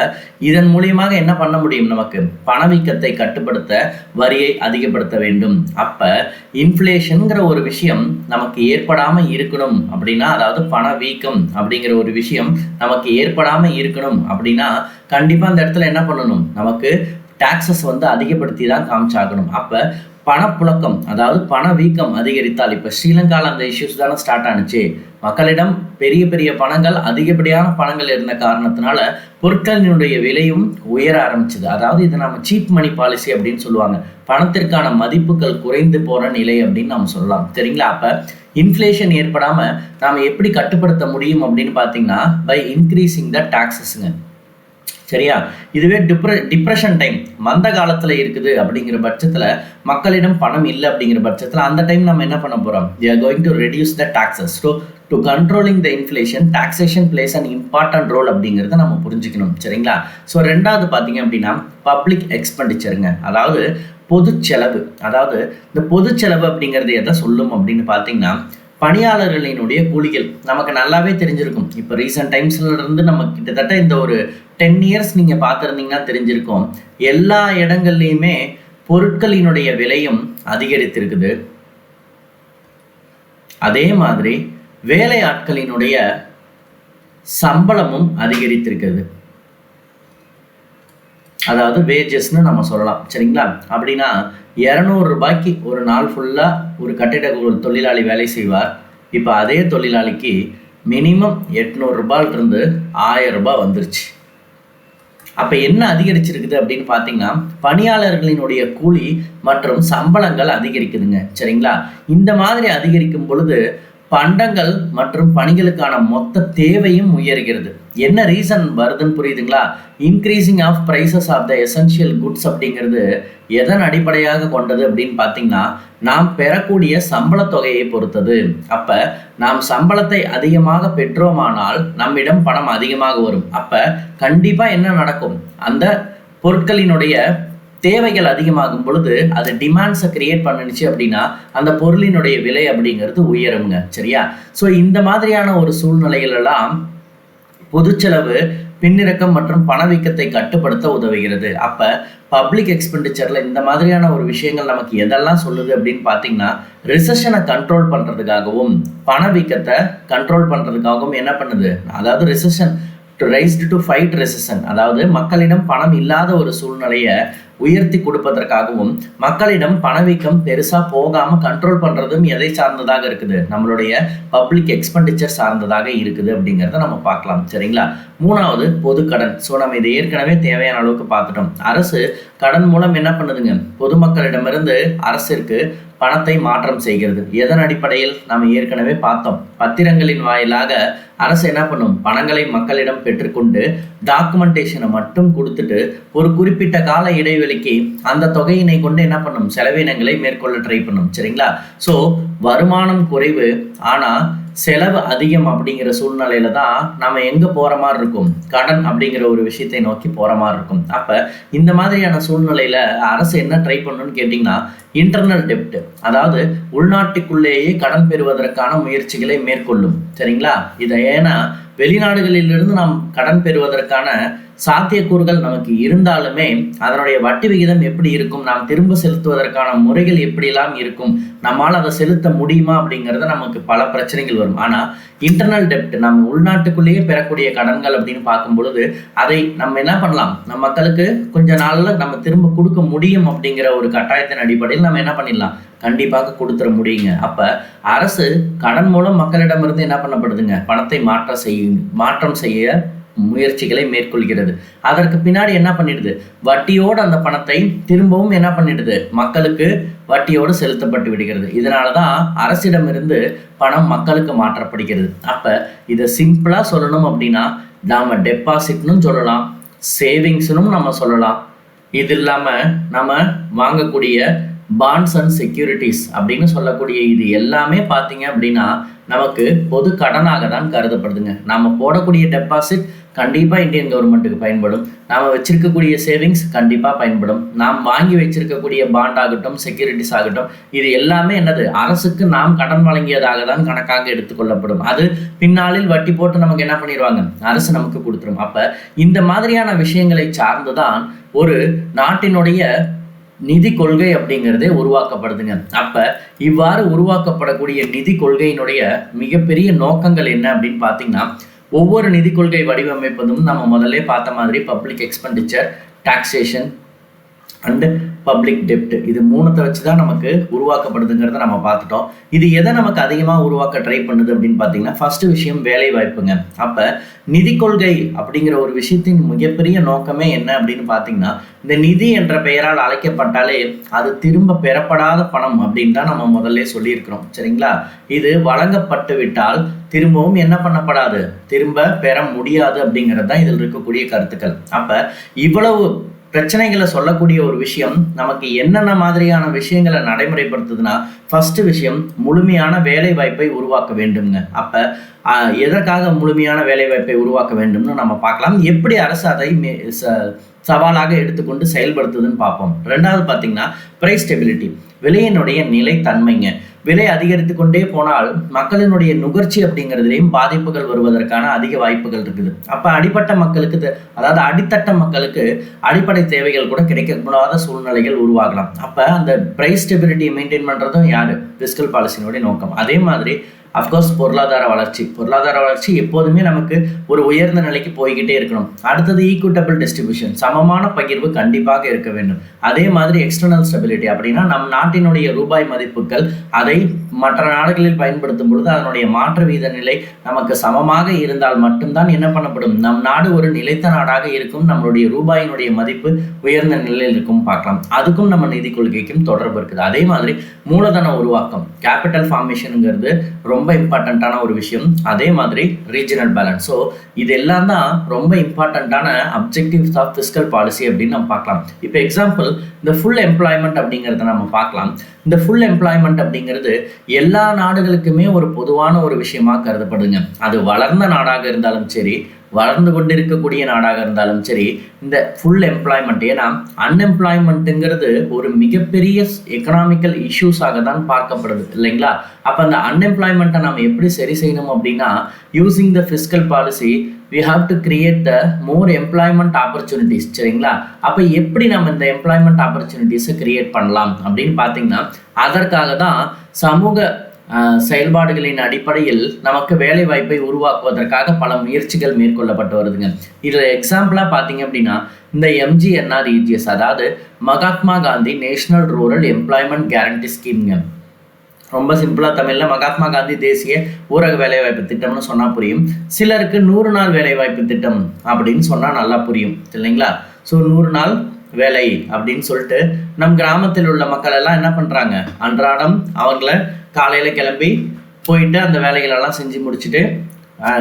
இதன் மூலியமாக என்ன பண்ண முடியும், நமக்கு பணவீக்கத்தை கட்டுப்படுத்த வரியை அதிகப்படுத்த வேண்டும். அப்போ இன்ஃப்ளேஷனுங்கிற ஒரு விஷயம் நமக்கு ஏற்படாமல் இருக்கணும் அப்படின்னா, அதாவது பணவீக்கம் அப்படிங்கிற ஒரு விஷயம் நமக்கு ஏற்படாமல் இருக்கணும் அப்படின்னா கண்டிப்பாக அந்த இடத்துல என்ன பண்ணணும், நமக்கு டாக்ஸஸ் வந்து அதிகப்படுத்தி தான் காமிச்சாகணும். அப்போ பணப்புழக்கம், அதாவது பணவீக்கம் அதிகரித்தால், இப்போ ஸ்ரீலங்காவில் அந்த இஷ்யூஸ் தானே ஸ்டார்ட் ஆனிச்சு. மக்களிடம் பெரிய பெரிய பணங்கள், அதிகப்படியான பணங்கள் இருந்த காரணத்தினால பொருட்களினுடைய விலையும் உயர ஆரம்பிச்சது. அதாவது இதை நம்ம சீப் மணி பாலிசி அப்படின்னு சொல்லுவாங்க. பணத்திற்கான மதிப்புகள் குறைந்து போகிற நிலை அப்படின்னு நம்ம சொல்லலாம். சரிங்களா? அப்போ இன்ஃப்ளேஷன் ஏற்படாமல் நாம் எப்படி கட்டுப்படுத்த முடியும் அப்படின்னு பார்த்தீங்கன்னா பை இன்க்ரீஸிங் த டாக்ஸஸ்ங்க. சரியா? இதுவே டிப்ரெஷன் டைம், மந்த காலத்தில் இருக்குது அப்படிங்கிற பட்சத்தில், மக்களிடம் பணம் இல்லை அப்படிங்கிற பட்சத்தில், அந்த டைம் நம்ம என்ன பண்ண போகிறோம், they are going to reduce the taxes. So to controlling the inflation, taxation plays an important role அப்படிங்கிறத நம்ம புரிஞ்சுக்கணும். சரிங்களா? ஸோ ரெண்டாவது பார்த்தீங்க அப்படின்னா பப்ளிக் எக்ஸ்பெண்டிச்சருங்க, அதாவது பொது செலவு. அதாவது இந்த பொது செலவு அப்படிங்கிறது எதை சொல்லும் அப்படின்னு பார்த்தீங்கன்னா பணியாளர்களினுடைய கூலிகள். நமக்கு நல்லாவே தெரிஞ்சிருக்கும். இப்போ ரீசெண்ட் டைம்ஸ்ல இருந்து நம்ம கிட்டத்தட்ட இந்த ஒரு 10 இயர்ஸ் நீங்கள் பார்த்துருந்தீங்கன்னா தெரிஞ்சிருக்கும், எல்லா இடங்கள்லையுமே பொருட்களினுடைய விலையும் அதிகரித்திருக்குது. அதே மாதிரி வேலை ஆட்களினுடைய சம்பளமும் அதிகரித்திருக்குது. அதாவது வேஜஸ்ன்னு நம்ம சொல்லலாம். சரிங்களா? அப்படின்னா 200 ரூபாய்க்கு ஒரு நாள் ஃபுல்லாக ஒரு கட்டிட தொழிலாளி வேலை செய்வார். இப்போ அதே தொழிலாளிக்கு மினிமம் 800 ரூபாயிலிருந்து 1000 ரூபாய் வந்துருச்சு. அப்போ என்ன அதிகரிச்சிருக்குது அப்படின்னு பார்த்தீங்கன்னா பணியாளர்களினுடைய கூலி மற்றும் சம்பளங்கள் அதிகரிக்குதுங்க. சரிங்களா? இந்த மாதிரி அதிகரிக்கும் பொழுது பண்டங்கள் மற்றும் பணிகளுக்கான மொத்த தேவையும் உயர்கிறது. என்ன ரீசன் வருதுன்னு புரியுதுங்களா? Increasing of prices of the essential goods அப்படிங்கிறது எதன் அடிப்படையாக கொண்டது அப்படின்னு பார்த்தீங்கன்னா நாம் பெறக்கூடிய சம்பள தொகையை பொறுத்தது. அப்போ நாம் சம்பளத்தை அதிகமாக பெற்றோமானால் நம்மிடம் பணம் அதிகமாக வரும். அப்போ கண்டிப்பாக என்ன நடக்கும், அந்த பொருட்களினுடைய தேவைகள் அதிகமாகும் பொழுது அது டிமாண்ட்ஸை கிரியேட் பண்ணிடுச்சு அப்படின்னா அந்த பொருளினுடைய விலை அப்படிங்கிறது உயருங்க. சரியா? ஸோ இந்த மாதிரியான ஒரு சூழ்நிலைகள் எல்லாம் பொதுச்செலவு பின்னிறக்கம் மற்றும் பணவீக்கத்தை கட்டுப்படுத்த உதவுகிறது. அப்போ பப்ளிக் எக்ஸ்பெண்டிச்சரில் இந்த மாதிரியான ஒரு விஷயங்கள் நமக்கு எதெல்லாம் சொல்லுது அப்படின்னு பார்த்தீங்கன்னா ரிசெஷனை கண்ட்ரோல் பண்ணுறதுக்காகவும் பணவீக்கத்தை கண்ட்ரோல் பண்ணுறதுக்காகவும் என்ன பண்ணுது, அதாவது recession raised to fight recession, அதாவது மக்களிடம் பணம் இல்லாத ஒரு சூழ்நிலையை உயர்த்தி கொடுப்பதற்காகவும் மக்களிடம் பணவீக்கம் பெருசா போகாம கண்ட்ரோல் பண்றதும் எதை சார்ந்ததாக இருக்குது, நம்மளுடைய பப்ளிக் எக்ஸ்பெண்டிச்சர் சார்ந்ததாக இருக்குது அப்படிங்கிறத நம்ம பார்க்கலாம். சரிங்களா? மூணாவது பொது கடன். ஸோ நம்ம இதை ஏற்கனவே தேவையான அளவுக்கு பார்த்துட்டோம். அரசு கடன் மூலம் என்ன பண்ணுதுங்க, பொதுமக்களிடமிருந்து அரசிற்கு பணத்தை மாற்றம் செய்கிறது. எதன் அடிப்படையில் நாம் ஏற்கனவே பார்த்தோம், பத்திரங்களின் வாயிலாக அரசு என்ன பண்ணும், பணங்களை மக்களிடம் பெற்றுக்கொண்டு டாக்குமெண்டேஷனை மட்டும் கொடுத்துட்டு ஒரு குறிப்பிட்ட கால இடைவெளிக்கு அந்த தொகையினை கொண்டு என்ன பண்ணும், செலவினங்களை மேற்கொள்ள ட்ரை பண்ணும். சரிங்களா? ஸோ வருமானம் குறைவு ஆனால் செலவு அதிகம் அப்படிங்கிற சூழ்நிலையில தான் நம்ம எங்க போற மாதிரி இருக்கும், கடன் அப்படிங்கிற ஒரு விஷயத்தை நோக்கி போற மாதிரி இருக்கும். அப்ப இந்த மாதிரியான சூழ்நிலையில அரசு என்ன ட்ரை பண்ணணும்னு கேட்டீங்கன்னா இன்டர்னல் டெப்ட், அதாவது உள்நாட்டுக்குள்ளேயே கடன் பெறுவதற்கான முயற்சிகளை மேற்கொள்ளும். சரிங்களா? இதை ஏன்னா வெளிநாடுகளிலிருந்து நாம் கடன் பெறுவதற்கான சாத்தியக்கூறுகள் நமக்கு இருந்தாலுமே அதனுடைய வட்டி விகிதம் எப்படி இருக்கும், நாம் திரும்ப செலுத்துவதற்கான முறைகள் எப்படிலாம் இருக்கும், நம்மால் அதை செலுத்த முடியுமா அப்படிங்கிறத நமக்கு பல பிரச்சனைகள் வரும். ஆனால் இன்டர்னல் டெப்ட், நம்ம உள்நாட்டுக்குள்ளேயே பெறக்கூடிய கடன்கள் அப்படின்னு பார்க்கும் பொழுது அதை நம்ம என்ன பண்ணலாம், நம்ம மக்களுக்கு கொஞ்ச நாளில் நம்ம திரும்ப கொடுக்க முடியும் அப்படிங்கிற ஒரு கட்டாயத்தின் அடிப்படையில் நம்ம என்ன பண்ணிடலாம், கண்டிப்பாக கொடுத்துட முடியுங்க. அப்போ அரசு கடன் மூலம் மக்களிடமிருந்து என்ன பண்ணப்படுதுங்க, பணத்தை மாற்றம் செய்ய முயற்சிகளை மேற்கொள்கிறது. அதற்கு பின்னாடி என்ன பண்ணிடுது, வட்டியோடு அந்த பணத்தை திரும்பவும் என்ன பண்ணிடுது, மக்களுக்கு வட்டியோடு செலுத்தப்பட்டு விடுகிறது. இதனாலதான் அரசிடமிருந்து பணம் மக்களுக்கு மாற்றப்படுகிறது. அப்ப இதை சிம்பிளா சொல்லணும் அப்படின்னா நாம டெபாசிட்னு சொல்லலாம், சேவிங்ஸ்னும் நம்ம சொல்லலாம். இது இல்லாம நம்ம வாங்கக்கூடிய பாண்ட்ஸ் அண்ட் செக்யூரிட்டிஸ் அப்படின்னு சொல்லக்கூடிய இது எல்லாமே பார்த்தீங்க அப்படின்னா நமக்கு பொது கடனாக தான் கருதப்படுதுங்க. நம்ம போடக்கூடிய டெபாசிட் கண்டிப்பாக இந்தியன் கவர்மெண்ட்டுக்கு பயன்படும். நாம் வச்சிருக்கக்கூடிய சேவிங்ஸ் கண்டிப்பாக பயன்படும். நாம் வாங்கி வச்சிருக்கக்கூடிய பாண்ட் ஆகட்டும், செக்யூரிட்டிஸ் ஆகட்டும், இது எல்லாமே என்னது, அரசுக்கு நாம் கடன் வழங்கியதாக தான் கணக்காக எடுத்துக்கொள்ளப்படும். அது பின்னாளில் வட்டி போட்டு நமக்கு என்ன பண்ணிடுவாங்க, அரசு நமக்கு கொடுத்துரும். அப்போ இந்த மாதிரியான விஷயங்களை சார்ந்துதான் ஒரு நாட்டினுடைய நிதி கொள்கை அப்படிங்கிறதே உருவாக்கப்படுதுங்க. அப்ப இவ்வாறு உருவாக்கப்படக்கூடிய நிதி கொள்கையினுடைய மிகப்பெரிய நோக்கங்கள் என்ன அப்படின்னு பார்த்தீங்கன்னா, ஒவ்வொரு நிதி கொள்கை வடிவமைப்பதும் நம்ம முதல்ல பார்த்த மாதிரி public expenditure, taxation and public டெப்ட், இது மூணத்தை வச்சு தான் நமக்கு உருவாக்கப்படுதுங்கிறத நம்ம பார்த்துட்டோம். இது எதை நமக்கு அதிகமாக உருவாக்க ட்ரை பண்ணுது அப்படின்னு பார்த்தீங்கன்னா, ஃபர்ஸ்ட் விஷயம் வேலை வாய்ப்புங்க. அப்போ நிதி கொள்கை அப்படிங்கிற ஒரு விஷயத்தின் மிகப்பெரிய நோக்கமே என்ன அப்படின்னு பார்த்தீங்கன்னா, இந்த நிதி என்ற பெயரால் அழைக்கப்பட்டாலே அது திரும்ப பெறப்படாத பணம் அப்படின்னு தான் நம்ம முதல்ல சொல்லியிருக்கிறோம். சரிங்களா? இது வழங்கப்பட்டு விட்டால் திரும்பவும் என்ன பண்ணப்படாது, திரும்ப பெற முடியாது அப்படிங்கிறது தான் இதில் இருக்கக்கூடிய கருத்துக்கள். அப்போ இவ்வளவு பிரச்சனைகளை சொல்லக்கூடிய ஒரு விஷயம் நமக்கு என்னென்ன மாதிரியான விஷயங்களை நடைமுறைப்படுத்துதுன்னா, ஃபர்ஸ்ட் விஷயம் முழுமையான வேலை வாய்ப்பை உருவாக்க வேண்டும்ங்க. அப்போ எதற்காக முழுமையான வேலை வாய்ப்பை உருவாக்க வேண்டும்னு நம்ம பார்க்கலாம். எப்படி அரசு அதை சவாலாக எடுத்துக்கொண்டு செயல்படுத்துதுன்னு பார்ப்போம். ரெண்டாவது பார்த்தீங்கன்னா பிரைஸ் ஸ்டெபிலிட்டி, விலையினுடைய நிலைத்தன்மைங்க. விலை அதிகரித்து கொண்டே போனால் மக்களினுடைய நுகர்ச்சி அப்படிங்கிறதுலையும் பாதிப்புகள் வருவதற்கான அதிக வாய்ப்புகள் இருக்குது. அப்போ அடிப்பட்ட மக்களுக்கு, அதாவது அடித்தட்ட மக்களுக்கு அடிப்படை தேவைகள் கூட கிடைக்கக்கூடாத சூழ்நிலைகள் உருவாகலாம். அப்போ அந்த பிரைஸ் ஸ்டெபிலிட்டியை மெயின்டைன் பண்ணுறதும் யார், ஃபிஸ்கல் பாலிசியினுடைய நோக்கம். அதே மாதிரி அஃப்கோர்ஸ் பொருளாதார வளர்ச்சி எப்போதுமே நமக்கு ஒரு உயர்ந்த நிலைக்கு போய்கிட்டே இருக்கணும். அடுத்தது ஈக்குவிட்டபிள் டிஸ்ட்ரிபியூஷன், சமமான பகிர்வு கண்டிப்பாக இருக்க வேண்டும். அதே மாதிரி எக்ஸ்டர்னல் ஸ்டெபிலிட்டி அப்படின்னா நம் நாட்டினுடைய ரூபாய் மதிப்புகள் அதை மற்ற நாடுகளில் பயன்படுத்தும் பொழுது அதனுடைய மாற்று வீத நிலை நமக்கு சமமாக இருந்தால் மட்டும்தான் என்ன பண்ணப்படும், நம் நாடு ஒரு நிலைத்த நாடாக இருக்கும், நம்மளுடைய ரூபாயினுடைய மதிப்பு உயர்ந்த நிலையில் இருக்கும் பார்க்கலாம். அதுக்கும் நம்ம நிதி கொள்கைக்கும் தொடர்பு இருக்குது. அதே மாதிரி மூலதன உருவாக்கம், கேபிட்டல் ஃபார்மேஷனுங்கிறது ரொம்ப இம்பார்ட்டண்ட்டான ஒரு விஷயம். அதே மாதிரி ரீஜனல் பேலன்ஸ். ஸோ இதெல்லாம் தான் ரொம்ப இம்பார்ட்டண்ட்டான அப்ஜெக்டிவ்ஸ் ஆஃப் ஃபிஸ்கல் பாலிசி அப்படின்னு நம்ம பார்க்கலாம். இப்போ எக்ஸாம்பிள் இந்த ஃபுல் எம்ப்ளாய்மெண்ட் அப்படிங்கிறத நம்ம பார்க்கலாம். இந்த ஃபுல் எம்ப்ளாய்மெண்ட் அப்படிங்கிறது எல்லா நாடுகளுக்குமே ஒரு பொதுவான ஒரு விஷயமா கருதப்படுங்க. அது வளர்ந்த நாடாக இருந்தாலும் சரி, வளர்ந்து கொண்டிருக்கக்கூடிய நாடாக இருந்தாலும் சரி, இந்த ஃபுல் எம்ப்ளாய்மெண்ட், ஏன்னா அன்எம்ப்ளாய்மெண்ட்டுங்கிறது ஒரு மிகப்பெரிய எக்கனாமிக்கல் இஷ்யூஸாக தான் பார்க்கப்படுது இல்லைங்களா? அப்போ அந்த அன்எம்ப்ளாய்மெண்ட்டை நம்ம எப்படி சரி செய்யணும் அப்படின்னா, using the fiscal policy we have to create the more employment opportunities. சரிங்களா? அப்போ எப்படி நம்ம இந்த எம்ப்ளாய்மெண்ட் ஆப்பர்ச்சுனிட்டிஸை கிரியேட் பண்ணலாம் அப்படின்னு பார்த்தீங்கன்னா, அதற்காக தான் சமூக செயல்பாடுகளின் அடிப்படையில் நமக்கு வேலை வாய்ப்பை உருவாக்குவதற்காக பல முயற்சிகள் மேற்கொள்ளப்பட்டு வருதுங்க. இதில் எக்ஸாம்பிளாக பார்த்தீங்க அப்படின்னா இந்த MGNREGS, அதாவது Mahatma Gandhi national rural employment guarantee ஸ்கீம்ங்க. ரொம்ப சிம்பிளாக தமிழில் மகாத்மா காந்தி தேசிய ஊரக வேலைவாய்ப்பு திட்டம்னு சொன்னால் புரியும். சிலருக்கு 100 நாள் வேலைவாய்ப்பு திட்டம் அப்படின்னு சொன்னால் நல்லா புரியும் இல்லைங்களா? ஸோ 100 நாள் வேலை அப்படின்னு சொல்லிட்டு நம் கிராமத்தில் உள்ள மக்கள் எல்லாம் என்ன பண்ணுறாங்க, அன்றாடம் அவங்கள காலையில் கிளம்பி போயிட்டு அந்த வேலைகளெல்லாம் செஞ்சு முடிச்சுட்டு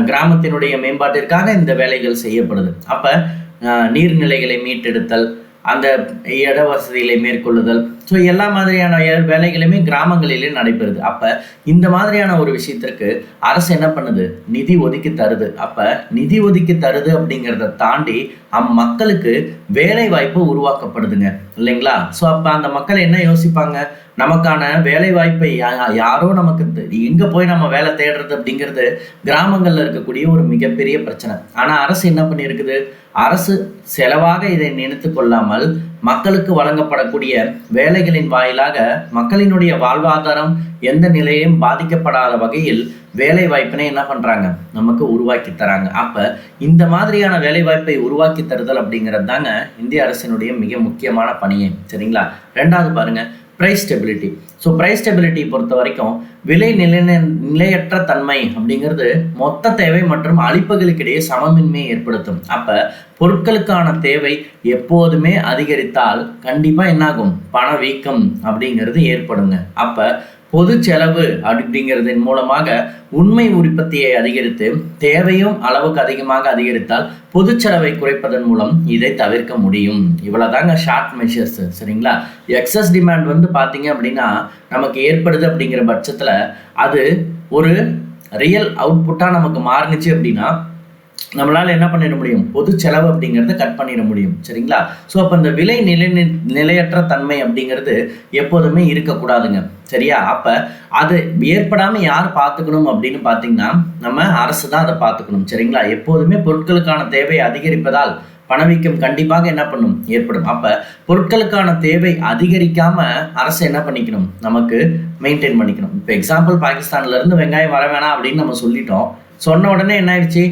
கிராமத்தினுடைய மேம்பாட்டிற்காக இந்த வேலைகள் செய்யப்படுது. அப்போ நீர்நிலைகளை மீட்டெடுத்தல், அந்த இட வசதிகளை மேற்கொள்ளுதல், ஸோ எல்லா மாதிரியான வேலைகளுமே கிராமங்களிலே நடைபெறுது. அப்போ இந்த மாதிரியான ஒரு விஷயத்திற்கு அரசு என்ன பண்ணுது, நிதி ஒதுக்கி தருது. அப்போ நிதி ஒதுக்கி தருது அப்படிங்கிறத தாண்டி மக்களுக்கு வேலை வாய்ப்பு உருவாக்கப்படுதுங்க இல்லைங்களா? ஸோ அப்போ அந்த மக்கள் என்ன யோசிப்பாங்க, நமக்கான வேலை வாய்ப்பை யாரோ நமக்கு எங்கே போய் நம்ம வேலை தேடுறது அப்படிங்கிறது கிராமங்களில் இருக்கக்கூடிய ஒரு மிகப்பெரிய பிரச்சனை. ஆனால் அரசு என்ன பண்ணியிருக்குது, அரசு செலவாக இதை நினைத்து கொள்ளாமல் மக்களுக்கு வழங்கப்படக்கூடிய வேலைகளின் வாயிலாக மக்களினுடைய வாழ்வாதாரம் எந்த நிலையும் பாதிக்கப்படாத வகையில் வேலை வாய்ப்பினை என்ன பண்றாங்க, நமக்கு உருவாக்கி தராங்க. அப்ப இந்த மாதிரியான வேலை வாய்ப்பை உருவாக்கி தருதல் அப்படிங்கிறது தாங்க இந்திய அரசினுடைய மிக முக்கியமான பணியே. சரிங்களா? ரெண்டாவது பாருங்க, price stability. So price stability பொறுத்த வரைக்கும் விலை நிலையற்ற தன்மை அப்படிங்கிறது மொத்த தேவை மற்றும் அளிப்புகளுக்கிடையே சமமின்மையை ஏற்படுத்தும். அப்போ பொருட்களுக்கான தேவை எப்போதுமே அதிகரித்தால் கண்டிப்பாக என்னாகும், பணவீக்கம் அப்படிங்கிறது ஏற்படுங்க. அப்போ பொது செலவு அப்படிங்கிறதன் மூலமாக உண்மை உற்பத்தியை அதிகரித்து தேவையும் அளவுக்கு அதிகமாக அதிகரித்தால் பொது செலவை குறைப்பதன் மூலம் இதை தவிர்க்க முடியும். இவ்வளவுதாங்க ஷார்ட் மெஷர்ஸ். சரிங்களா? எக்ஸஸ் டிமாண்ட் வந்து பார்த்தீங்க அப்படின்னா நமக்கு ஏற்படுது அப்படிங்கிற பட்சத்தில் அது ஒரு ரியல் அவுட்புட்டாக நமக்கு மாறுனுச்சு அப்படின்னா நம்மளால் என்ன பண்ணிட முடியும்? பொது செலவு அப்படிங்கிறத கட் பண்ணிட முடியும். சரிங்களா? ஸோ அப்போ இந்த விலை நிலையற்ற தன்மை அப்படிங்கிறது எப்போதுமே இருக்கக்கூடாதுங்க. சரியா? அப்போ அது ஏற்படாமல் யார் பார்த்துக்கணும் அப்படின்னு பார்த்தீங்கன்னா நம்ம அரசு தான் அதை பார்த்துக்கணும். சரிங்களா? எப்போதுமே பொருட்களுக்கான தேவை அதிகரிப்பதால் பணவீக்கம் கண்டிப்பாக என்ன பண்ணும்? ஏற்படும். அப்போ பொருட்களுக்கான தேவை அதிகரிக்காம அரசு என்ன பண்ணிக்கணும்? நமக்கு மெயின்டைன் பண்ணிக்கணும். இப்போ எக்ஸாம்பிள் பாகிஸ்தான்ல இருந்து வெங்காயம் வர வேணாம் அப்படின்னு நம்ம சொல்லிட்டோம். சொன்ன உடனே என்ன ஆயிடுச்சு?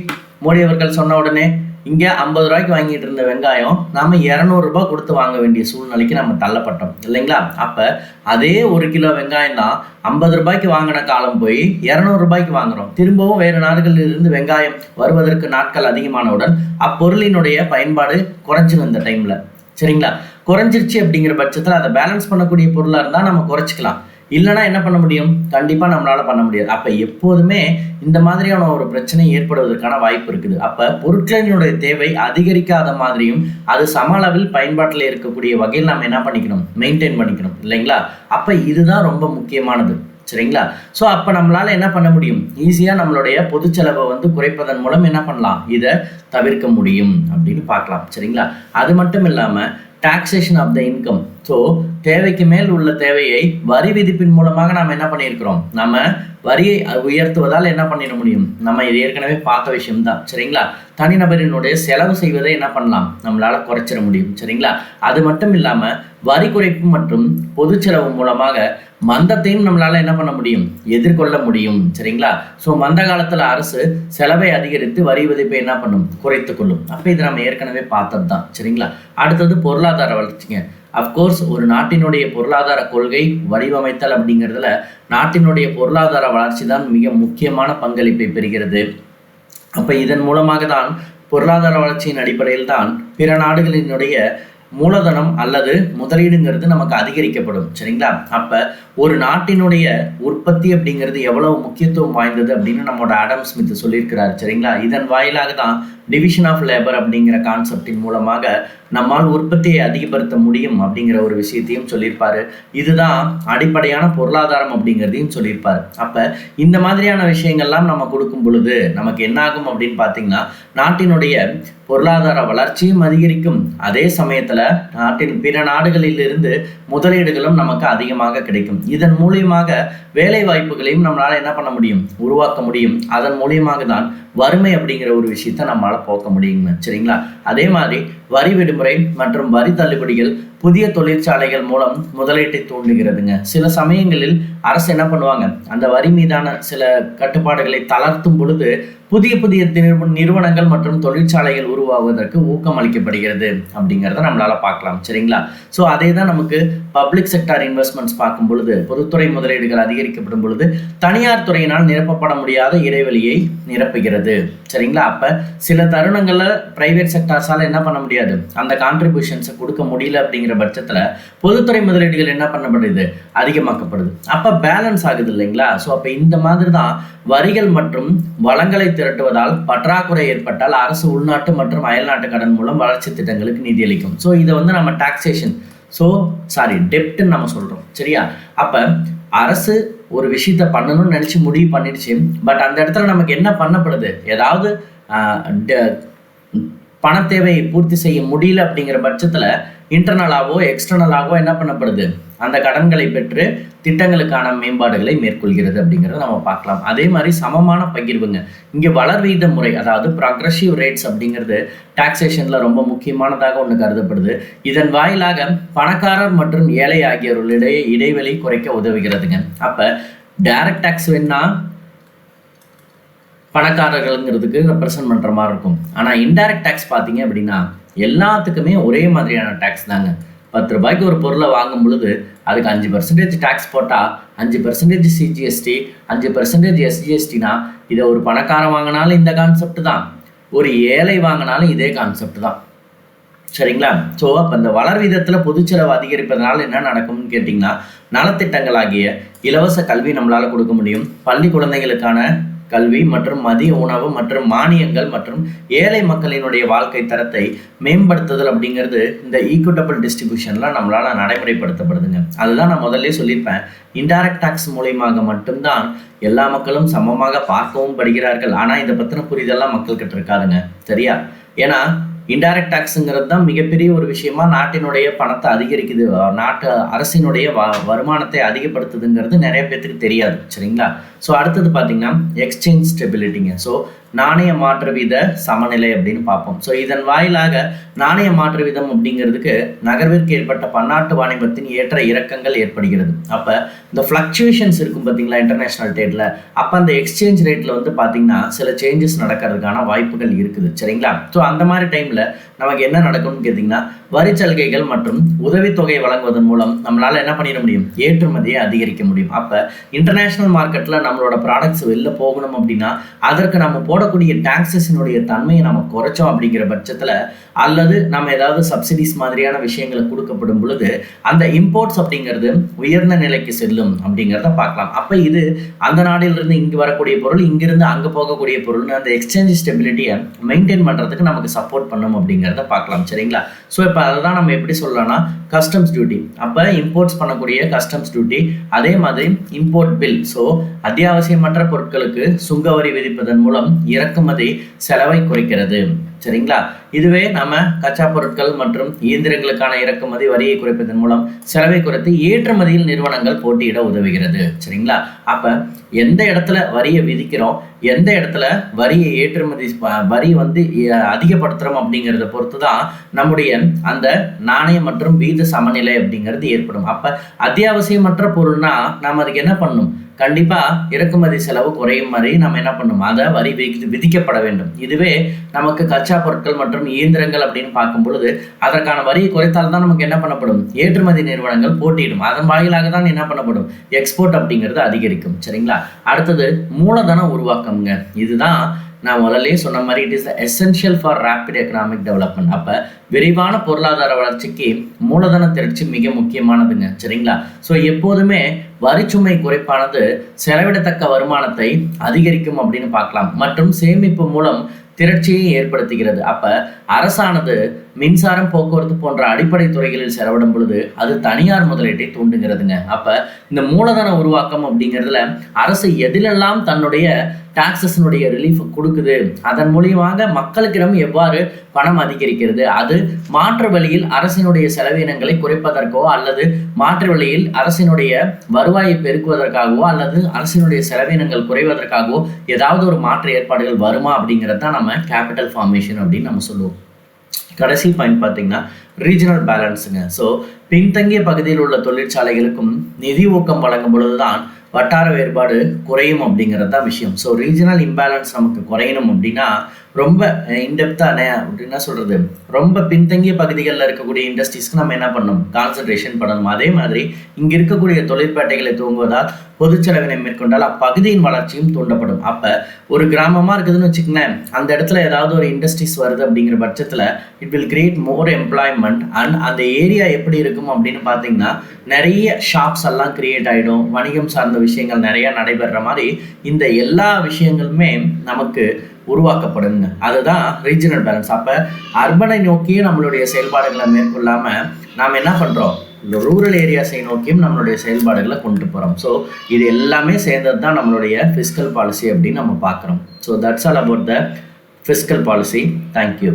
மோடி அவர்கள் சொன்ன உடனே இங்கே 50 ரூபாய்க்கு வாங்கிட்டு இருந்த வெங்காயம் நாம 200 ரூபாய் கொடுத்து வாங்க வேண்டிய சூழ்நிலைக்கு நம்ம தள்ளப்பட்டோம் இல்லைங்களா? அப்போ அதே 1 கிலோ வெங்காயம் தான் 50 ரூபாய்க்கு வாங்கின காலம் போய் 200 ரூபாய்க்கு வாங்குறோம். திரும்பவும் வேறு நாடுகளில் இருந்து வெங்காயம் வருவதற்கு நாட்கள் அதிகமானவுடன் அப்பொருளினுடைய பயன்பாடு குறைஞ்சிடும் இந்த டைம்ல. சரிங்களா? குறைஞ்சிருச்சு அப்படிங்கிற பட்சத்தில் அதை பேலன்ஸ் பண்ணக்கூடிய பொருளாக இருந்தால் நம்ம குறைச்சிக்கலாம். இல்லைனா என்ன பண்ண முடியும்? கண்டிப்பாக நம்மளால பண்ண முடியாது. அப்போ எப்போதுமே இந்த மாதிரியான ஒரு பிரச்சனை ஏற்படுவதற்கான வாய்ப்பு இருக்குது. அப்போ பொருட்களினுடைய தேவை அதிகரிக்காத மாதிரியும் அது சம அளவில் பயன்பாட்டில் இருக்கக்கூடிய வகையில் நம்ம என்ன பண்ணிக்கணும்? மெயின்டைன் பண்ணிக்கணும் இல்லைங்களா? அப்போ இதுதான் ரொம்ப முக்கியமானது. சரிங்களா? ஸோ அப்போ நம்மளால என்ன பண்ண முடியும்? ஈஸியாக நம்மளுடைய பொது செலவை வந்து குறைப்பதன் மூலம் என்ன பண்ணலாம்? இதை தவிர்க்க முடியும் அப்படின்னு பார்க்கலாம். சரிங்களா? அது மட்டும் இல்லாமல் taxation of the income. So தேவைக்கு மேல் உள்ள தேவையை வரி விதிப்பின் மூலமாக நாம் என்ன பண்ணியிருக்கிறோம்? நம்ம வரியை உயர்த்துவதால் என்ன பண்ணிட முடியும்? நம்ம இது ஏற்கனவே பார்த்த விஷயம்தான். சரிங்களா? தனிநபரினுடைய செலவு செய்வதை என்ன பண்ணலாம்? நம்மளால குறைச்சிட முடியும். சரிங்களா? அது மட்டும் இல்லாமல் வரி குறைப்பு மற்றும் பொது செலவு மூலமாக மந்தத்தையும் நம்மளால என்ன பண்ண முடியும்? எதிர்கொள்ள முடியும். சரிங்களா? ஸோ மந்த காலத்தில் அரசு செலவை அதிகரித்து வரி விதிப்பை என்ன பண்ணும்? குறைத்து கொள்ளும். அப்போ இது நம்ம ஏற்கனவே பார்த்தது தான். சரிங்களா? அடுத்தது பொருளாதார வளர்ச்சிங்க. அஃப்கோர்ஸ் ஒரு நாட்டினுடைய பொருளாதார கொள்கை வடிவமைத்தல் அப்படிங்கிறதுல நாட்டினுடைய பொருளாதார வளர்ச்சி தான் மிக முக்கியமான பங்களிப்பை பெறுகிறது. அப்போ இதன் மூலமாக தான் பொருளாதார வளர்ச்சியின் அடிப்படையில் தான் பிற நாடுகளினுடைய மூலதனம் அல்லது முதலீடுங்கிறது நமக்கு அதிகரிக்கப்படும். சரிங்களா? அப்போ ஒரு நாட்டினுடைய உற்பத்தி அப்படிங்கிறது எவ்வளவு முக்கியத்துவம் வாய்ந்தது அப்படின்னு நம்மளோட ஆடம் ஸ்மித் சொல்லியிருக்கிறார். சரிங்களா? இதன் வாயிலாக தான் டிவிஷன் ஆஃப் லேபர் அப்படிங்கிற கான்செப்டின் மூலமாக நம்மால் உற்பத்தியை அதிகப்படுத்த முடியும் அப்படிங்கிற ஒரு விஷயத்தையும் சொல்லியிருப்பாரு. இதுதான் அடிப்படையான பொருளாதாரம் அப்படிங்கிறதையும் சொல்லியிருப்பாரு. அப்போ இந்த மாதிரியான விஷயங்கள்லாம் நம்ம கொடுக்கும் பொழுது நமக்கு என்ன ஆகும் அப்படின்னு பார்த்தீங்கன்னா நாட்டினுடைய பொருளாதார வளர்ச்சியும் அதிகரிக்கும். அதே சமயத்தில் நாட்டின் பிற நாடுகளில் இருந்து முதலீடுகளும் நமக்கு அதிகமாக கிடைக்கும். இதன் மூலியமாக வேலை வாய்ப்புகளையும் நம்மளால என்ன பண்ண முடியும்? உருவாக்க முடியும். அதன் மூலியமாக தான் வறுமை அப்படிங்கிற ஒரு விஷயத்தை நம்மளால போக்க முடியுங்க. சரிங்களா? அதே மாதிரி வரி விடுமுறை மற்றும் வரி தள்ளுபடிகள் புதிய தொழிற்சாலைகள் மூலம் முதலீட்டை தூண்டுகிறதுங்க. சில சமயங்களில் அரசு என்ன பண்ணுவாங்க? அந்த வரி மீதான சில கட்டுப்பாடுகளை தளர்த்தும் பொழுது புதிய புதிய நிறுவனங்கள் மற்றும் தொழிற்சாலைகள் உருவாவதற்கு ஊக்கம் அளிக்கப்படுகிறது அப்படிங்கிறத நம்மளால பார்க்கலாம். சரிங்களா? ஸோ அதே தான் நமக்கு பப்ளிக் செக்டார் இன்வெஸ்ட்மெண்ட்ஸ் பார்க்கும் பொழுது பொதுத்துறை முதலீடுகள் அதிகரிக்கப்படும் பொழுது தனியார் துறையினால் நிரப்பப்பட முடியாத இடைவெளியை நிரப்புகிறது. சரிங்களா? அப்போ சில தருணங்களில் பிரைவேட் செக்டார்ஸால் என்ன பண்ண முடியாது? அந்த கான்ட்ரிபியூஷன்ஸை கொடுக்க முடியல அப்படிங்கிற பட்சத்தில் பொதுத்துறை முதலீடுகள் என்ன பண்ணப்படுது? அதிகமாக்கப்படுது. அப்போ பேலன்ஸ் ஆகுது இல்லைங்களா? ஸோ அப்போ இந்த மாதிரி தான் வரிகள் மற்றும் வளங்களை திரட்டுவதால் பற்றாக்குறை ஏற்பட்டால் அரசு உள்நாட்டு மற்றும் அயல்நாட்டு கடன் மூலம் வளர்ச்சி திட்டங்களுக்கு நிதியளிக்கும். ஸோ இதை வந்து நம்ம டாக்ஸேஷன் டெப்ட்னு நம்ம சொல்றோம். சரியா? அப்ப அரசு ஒரு விஷயத்த பண்ணணும்னு நினைச்சு முடிவு பண்ணிடுச்சு. பட் அந்த இடத்துல நமக்கு என்ன பண்ணப்படுது? ஏதாவது பண தேவையை பூர்த்தி செய்ய முடியல அப்படிங்கிற பட்சத்துல இன்டர்னலாகவோ எக்ஸ்டர்னலாகவோ என்ன பண்ணப்படுது? அந்த கடன்களை பெற்று திட்டங்களுக்கான மேம்பாடுகளை மேற்கொள்கிறது அப்படிங்கிறத நம்ம பார்க்கலாம். அதே மாதிரி சமமான பகிர்வுங்க. இங்கே வளர்வீத முறை, அதாவது ப்ராக்ரெசிவ் ரேட்ஸ் அப்படிங்கிறது டாக்ஸேஷனில் ரொம்ப முக்கியமானதாக ஒன்று கருதப்படுது. இதன் வாயிலாக பணக்காரர் மற்றும் ஏழை ஆகியோருடைய இடைவெளி குறைக்க உதவுகிறதுங்க. அப்போ டைரக்ட் டாக்ஸ் வேணா பணக்காரர்கள்ங்கிறதுக்கு ரெப்ரசன்ட் பண்ணுற மாதிரி இருக்கும். ஆனால் இன்டைரக்ட் டாக்ஸ் பார்த்தீங்க அப்படின்னா எல்லாத்துக்குமே ஒரே மாதிரியான டாக்ஸ் தாங்க. 10 ரூபாய்க்கு ஒரு பொருளை வாங்கும் பொழுது அதுக்கு 5% டாக்ஸ் போட்டால் 5% சிஜிஎஸ்டி, 5% எஸ்ஜிஎஸ்டினா இதை ஒரு பணக்காரன் வாங்கினாலும் இந்த கான்செப்ட் தான், ஒரு ஏழை வாங்கினாலும் இதே கான்செப்ட் தான். சரிங்களா? ஸோ அப்போ இந்த வளர்வீதத்தில் பொதுச்செலவு அதிகரிப்பதனால என்ன நடக்கும்னு கேட்டிங்கன்னா, நலத்திட்டங்களாகிய இலவச கல்வி நம்மளால் கொடுக்க முடியும், பள்ளி குழந்தைகளுக்கான கல்வி மற்றும் மதிய உணவு மற்றும் மானியங்கள் மற்றும் ஏழை மக்களினுடைய வாழ்க்கை தரத்தை மேம்படுத்துதல் அப்படிங்கிறது இந்த ஈக்குவிட்டபிள் டிஸ்ட்ரிபியூஷன்லாம் நம்மளால் நடைமுறைப்படுத்தப்படுதுங்க. அதுதான் நான் முதல்ல சொல்லியிருப்பேன், இன்டைரக்ட் டாக்ஸ் மூலியமாக மட்டும்தான் எல்லா மக்களும் சமமாக பார்க்கவும் படுகிறார்கள். ஆனால் இதை பற்றின புரிதெல்லாம் மக்கள்கிட்ட இருக்காதுங்க, சரியா? ஏன்னா இன்டைரக்ட் டாக்ஸுங்கிறது தான் மிகப்பெரிய ஒரு விஷயமா நாட்டினுடைய பணத்தை அதிகரிக்குது, நாட்டு அரசினுடைய வருமானத்தை அதிகப்படுத்துதுங்கிறது நிறைய பேருக்கு தெரியாது, சரிங்களா? ஸோ அடுத்தது பார்த்தீங்கன்னா எக்ஸ்சேஞ்ச் ஸ்டெபிலிட்டிங்க. ஸோ நாணய மாற்று வீத சமநிலை அப்படின்னு பார்ப்போம். ஸோ இதன் வாயிலாக நாணய மாற்று வீதம் அப்படிங்கிறதுக்கு நகர்விற்கு ஏற்பட்ட பன்னாட்டு வாணிபத்தின் ஏற்ற இறக்கங்கள் ஏற்படுகிறது. அப்போ இந்த ஃப்ளக்சுவேஷன்ஸ் இருக்கும் பார்த்தீங்களா இன்டர்நேஷ்னல் ரேட்டில், அப்போ அந்த எக்ஸ்சேஞ்ச் ரேட்டில் வந்து பார்த்தீங்கன்னா சில சேஞ்சஸ் நடக்கிறதுக்கான வாய்ப்புகள் இருக்குது, சரிங்களா? ஸோ அந்த மாதிரி டைமில் நமக்கு என்ன நடக்கும்னு கேட்டிங்கன்னா, வரி சலுகைகள் மற்றும் உதவித்தொகை வழங்குவதன் மூலம் நம்மளால் என்ன பண்ணிட முடியும், ஏற்றுமதியை அதிகரிக்க முடியும். அப்போ இன்டர்நேஷ்னல் மார்க்கெட்டில் நம்மளோட ப்ராடக்ட்ஸ் வெளில போகணும் அப்படின்னா அதற்கு நம்ம போடக்கூடிய டாக்ஸஸினுடைய தன்மையை நம்ம குறைச்சோம் அப்படிங்கிற பட்சத்தில், அல்லது நம்ம ஏதாவது சப்சிடிஸ் மாதிரியான விஷயங்களை கொடுக்கப்படும் பொழுது அந்த இம்போர்ட்ஸ் அப்படிங்கிறது உயர்ந்த நிலைக்கு செல்லும் அப்படிங்கிறத பார்க்கலாம். அப்போ இது அந்த நாட்டிலிருந்து இங்கு வரக்கூடிய பொருள், இங்கிருந்து அங்கே போகக்கூடிய பொருள்னு அந்த எக்ஸ்சேஞ்ச் ஸ்டெபிலிட்டியை மெயின்டைன் பண்ணுறதுக்கு நமக்கு சப்போர்ட் பண்ணும் அப்படிங்கிறத பார்க்கலாம், சரிங்களா? ஸோ இப்போ அதை தான் நம்ம எப்படி சொல்லலாம்னா கஸ்டம்ஸ் டியூட்டி. அப்போ இம்போர்ட்ஸ் பண்ணக்கூடிய கஸ்டம்ஸ் டியூட்டி, அதே மாதிரி இம்போர்ட் பில். ஸோ அத்தியாவசியமற்ற பொருட்களுக்கு சுங்க வரி விதிப்பதன் மூலம் இறக்குமதி செலவை குறைக்கிறது, சரிங்களா? இதுவே நம்ம கச்சா பொருட்கள் மற்றும் இயந்திரங்களுக்கான இறக்குமதி வரியை குறைப்பதன் மூலம் செலவை குறைத்து ஏற்றுமதியில் நிறுவனங்கள் போட்டியிட உதவுகிறது, சரிங்களா? அப்போ எந்த இடத்துல வரியை விதிக்கிறோம், எந்த இடத்துல வரியை ஏற்றுமதி வரி வந்து அதிகப்படுத்துகிறோம் அப்படிங்கிறத பொறுத்து தான் நம்முடைய அந்த நாணய மற்றும் வீத சமநிலை அப்படிங்கிறது ஏற்படும். அப்போ அத்தியாவசியமற்ற பொருள்னா நம்ம அதுக்கு என்ன பண்ணணும், கண்டிப்பாக இறக்குமதி செலவு குறையும் மாதிரி நம்ம என்ன பண்ணணும், அதை வரி விதிக்கப்பட வேண்டும். இதுவே நமக்கு கச்சா பொருட்கள் மற்றும் இயந்திரங்கள் அப்படின்னு பார்க்கும் பொழுது அதற்கான வரியை குறைத்தால் தான் நமக்கு என்ன பண்ணப்படும், ஏற்றுமதி நிறுவனங்கள் போட்டியிடும், அதன் வாயிலாக தான் என்ன பண்ணப்படும், எக்ஸ்போர்ட் அப்படிங்கிறது அதிகரிக்கும், சரிங்களா? அடுத்தது மூலதன உருவாக்கம்ங்க. இதுதான் நான் முதல்ல சொன்ன மாதிரி it is essential for rapid economic development. அப்போ விரிவான பொருளாதார வளர்ச்சிக்கு மூலதன திரட்சி மிக முக்கியமானதுங்க, சரிங்களா? ஸோ எப்போதுமே வரிச்சுமை குறைப்பானது செலவிடத்தக்க வருமானத்தை அதிகரிக்கும் அப்படின்னு பார்க்கலாம் மற்றும் சேமிப்பு மூலம் திரட்சியை ஏற்படுத்துகிறது. அப்ப அரசானது மின்சாரம், போக்குவரத்து போன்ற அடிப்படை துறைகளில் செலவிடும் பொழுது அது தனியார் முதலீட்டை தூண்டுகிறதுங்க. அப்ப இந்த மூலதன உருவாக்கம் அப்படிங்கிறதுல அரசு எதிலெல்லாம் தன்னுடைய டாக்ஸஸினுடைய ரிலீஃப் கொடுக்குது, அதன் மூலியமாக மக்களுக்கிடம் எவ்வாறு பணம் அதிகரிக்கிறது, அது மாற்று வழியில் அரசினுடைய செலவினங்களை குறைப்பதற்கோ அல்லது மாற்று வழியில் அரசினுடைய வருவாயை பெருக்குவதற்காகவோ அல்லது அரசினுடைய செலவினங்கள் குறைவதற்காகவோ ஏதாவது ஒரு மாற்று ஏற்பாடுகள் வருமா அப்படிங்கிறது தான் நம்ம கேபிட்டல் ஃபார்மேஷன் அப்படின்னு நம்ம சொல்லுவோம். கடைசி பாயிண்ட் பார்த்தீங்கன்னா ரீஜனல் பேலன்ஸுங்க. ஸோ பின்தங்கிய பகுதியில் உள்ள தொழிற்சாலைகளுக்கும் நிதி ஊக்கம் வழங்கும் பொழுதுதான் வட்டார வேறுபாடு குறையும் அப்படிங்கிறது தான் விஷயம். ஸோ ரீஜனல் இம்பேலன்ஸ் நமக்கு குறையணும் அப்படின்னா ரொம்ப இன்டெப்தானே அப்படின்னா சொல்கிறது, ரொம்ப பின்தங்கிய பகுதிகளில் இருக்கக்கூடிய இண்டஸ்ட்ரீஸ்க்கு நம்ம என்ன பண்ணணும், கான்சன்ட்ரேஷன் பண்ணணும். அதே மாதிரி இங்கே இருக்கக்கூடிய தொழிற்பேட்டைகளை தூங்குவதால் பொது செலவினை மேற்கொண்டால் அப்பகுதியின் வளர்ச்சியும் தூண்டப்படும். அப்போ ஒரு கிராமமாக இருக்குதுன்னு வச்சுக்கோங்களேன், அந்த இடத்துல ஏதாவது ஒரு இண்டஸ்ட்ரீஸ் வருது அப்படிங்கிற பட்சத்தில் it will create more employment. And அந்த ஏரியா எப்படி இருக்கும் அப்படின்னு பார்த்தீங்கன்னா நிறைய ஷாப்ஸ் எல்லாம் கிரியேட் ஆகிடும், வணிகம் சார்ந்த விஷயங்கள் நிறையா நடைபெறுற மாதிரி இந்த எல்லா விஷயங்களுமே நமக்கு உருவாக்கப்படுங்க. அதுதான் ரீஜனல் பேலன்ஸ். அப்போ அர்பனை நோக்கியும் நம்மளுடைய செயல்பாடுகளை மேற்கொள்ளாமல் நாம் என்ன பண்ணுறோம், இந்த ரூரல் ஏரியாஸை நோக்கியும் நம்மளுடைய செயல்பாடுகளை கொண்டு போகிறோம். ஸோ இது எல்லாமே சேர்ந்தது தான் நம்மளுடைய ஃபிஸ்கல் பாலிசி அப்படின்னு நம்ம பார்க்குறோம். So that's all about the fiscal policy. Thank you.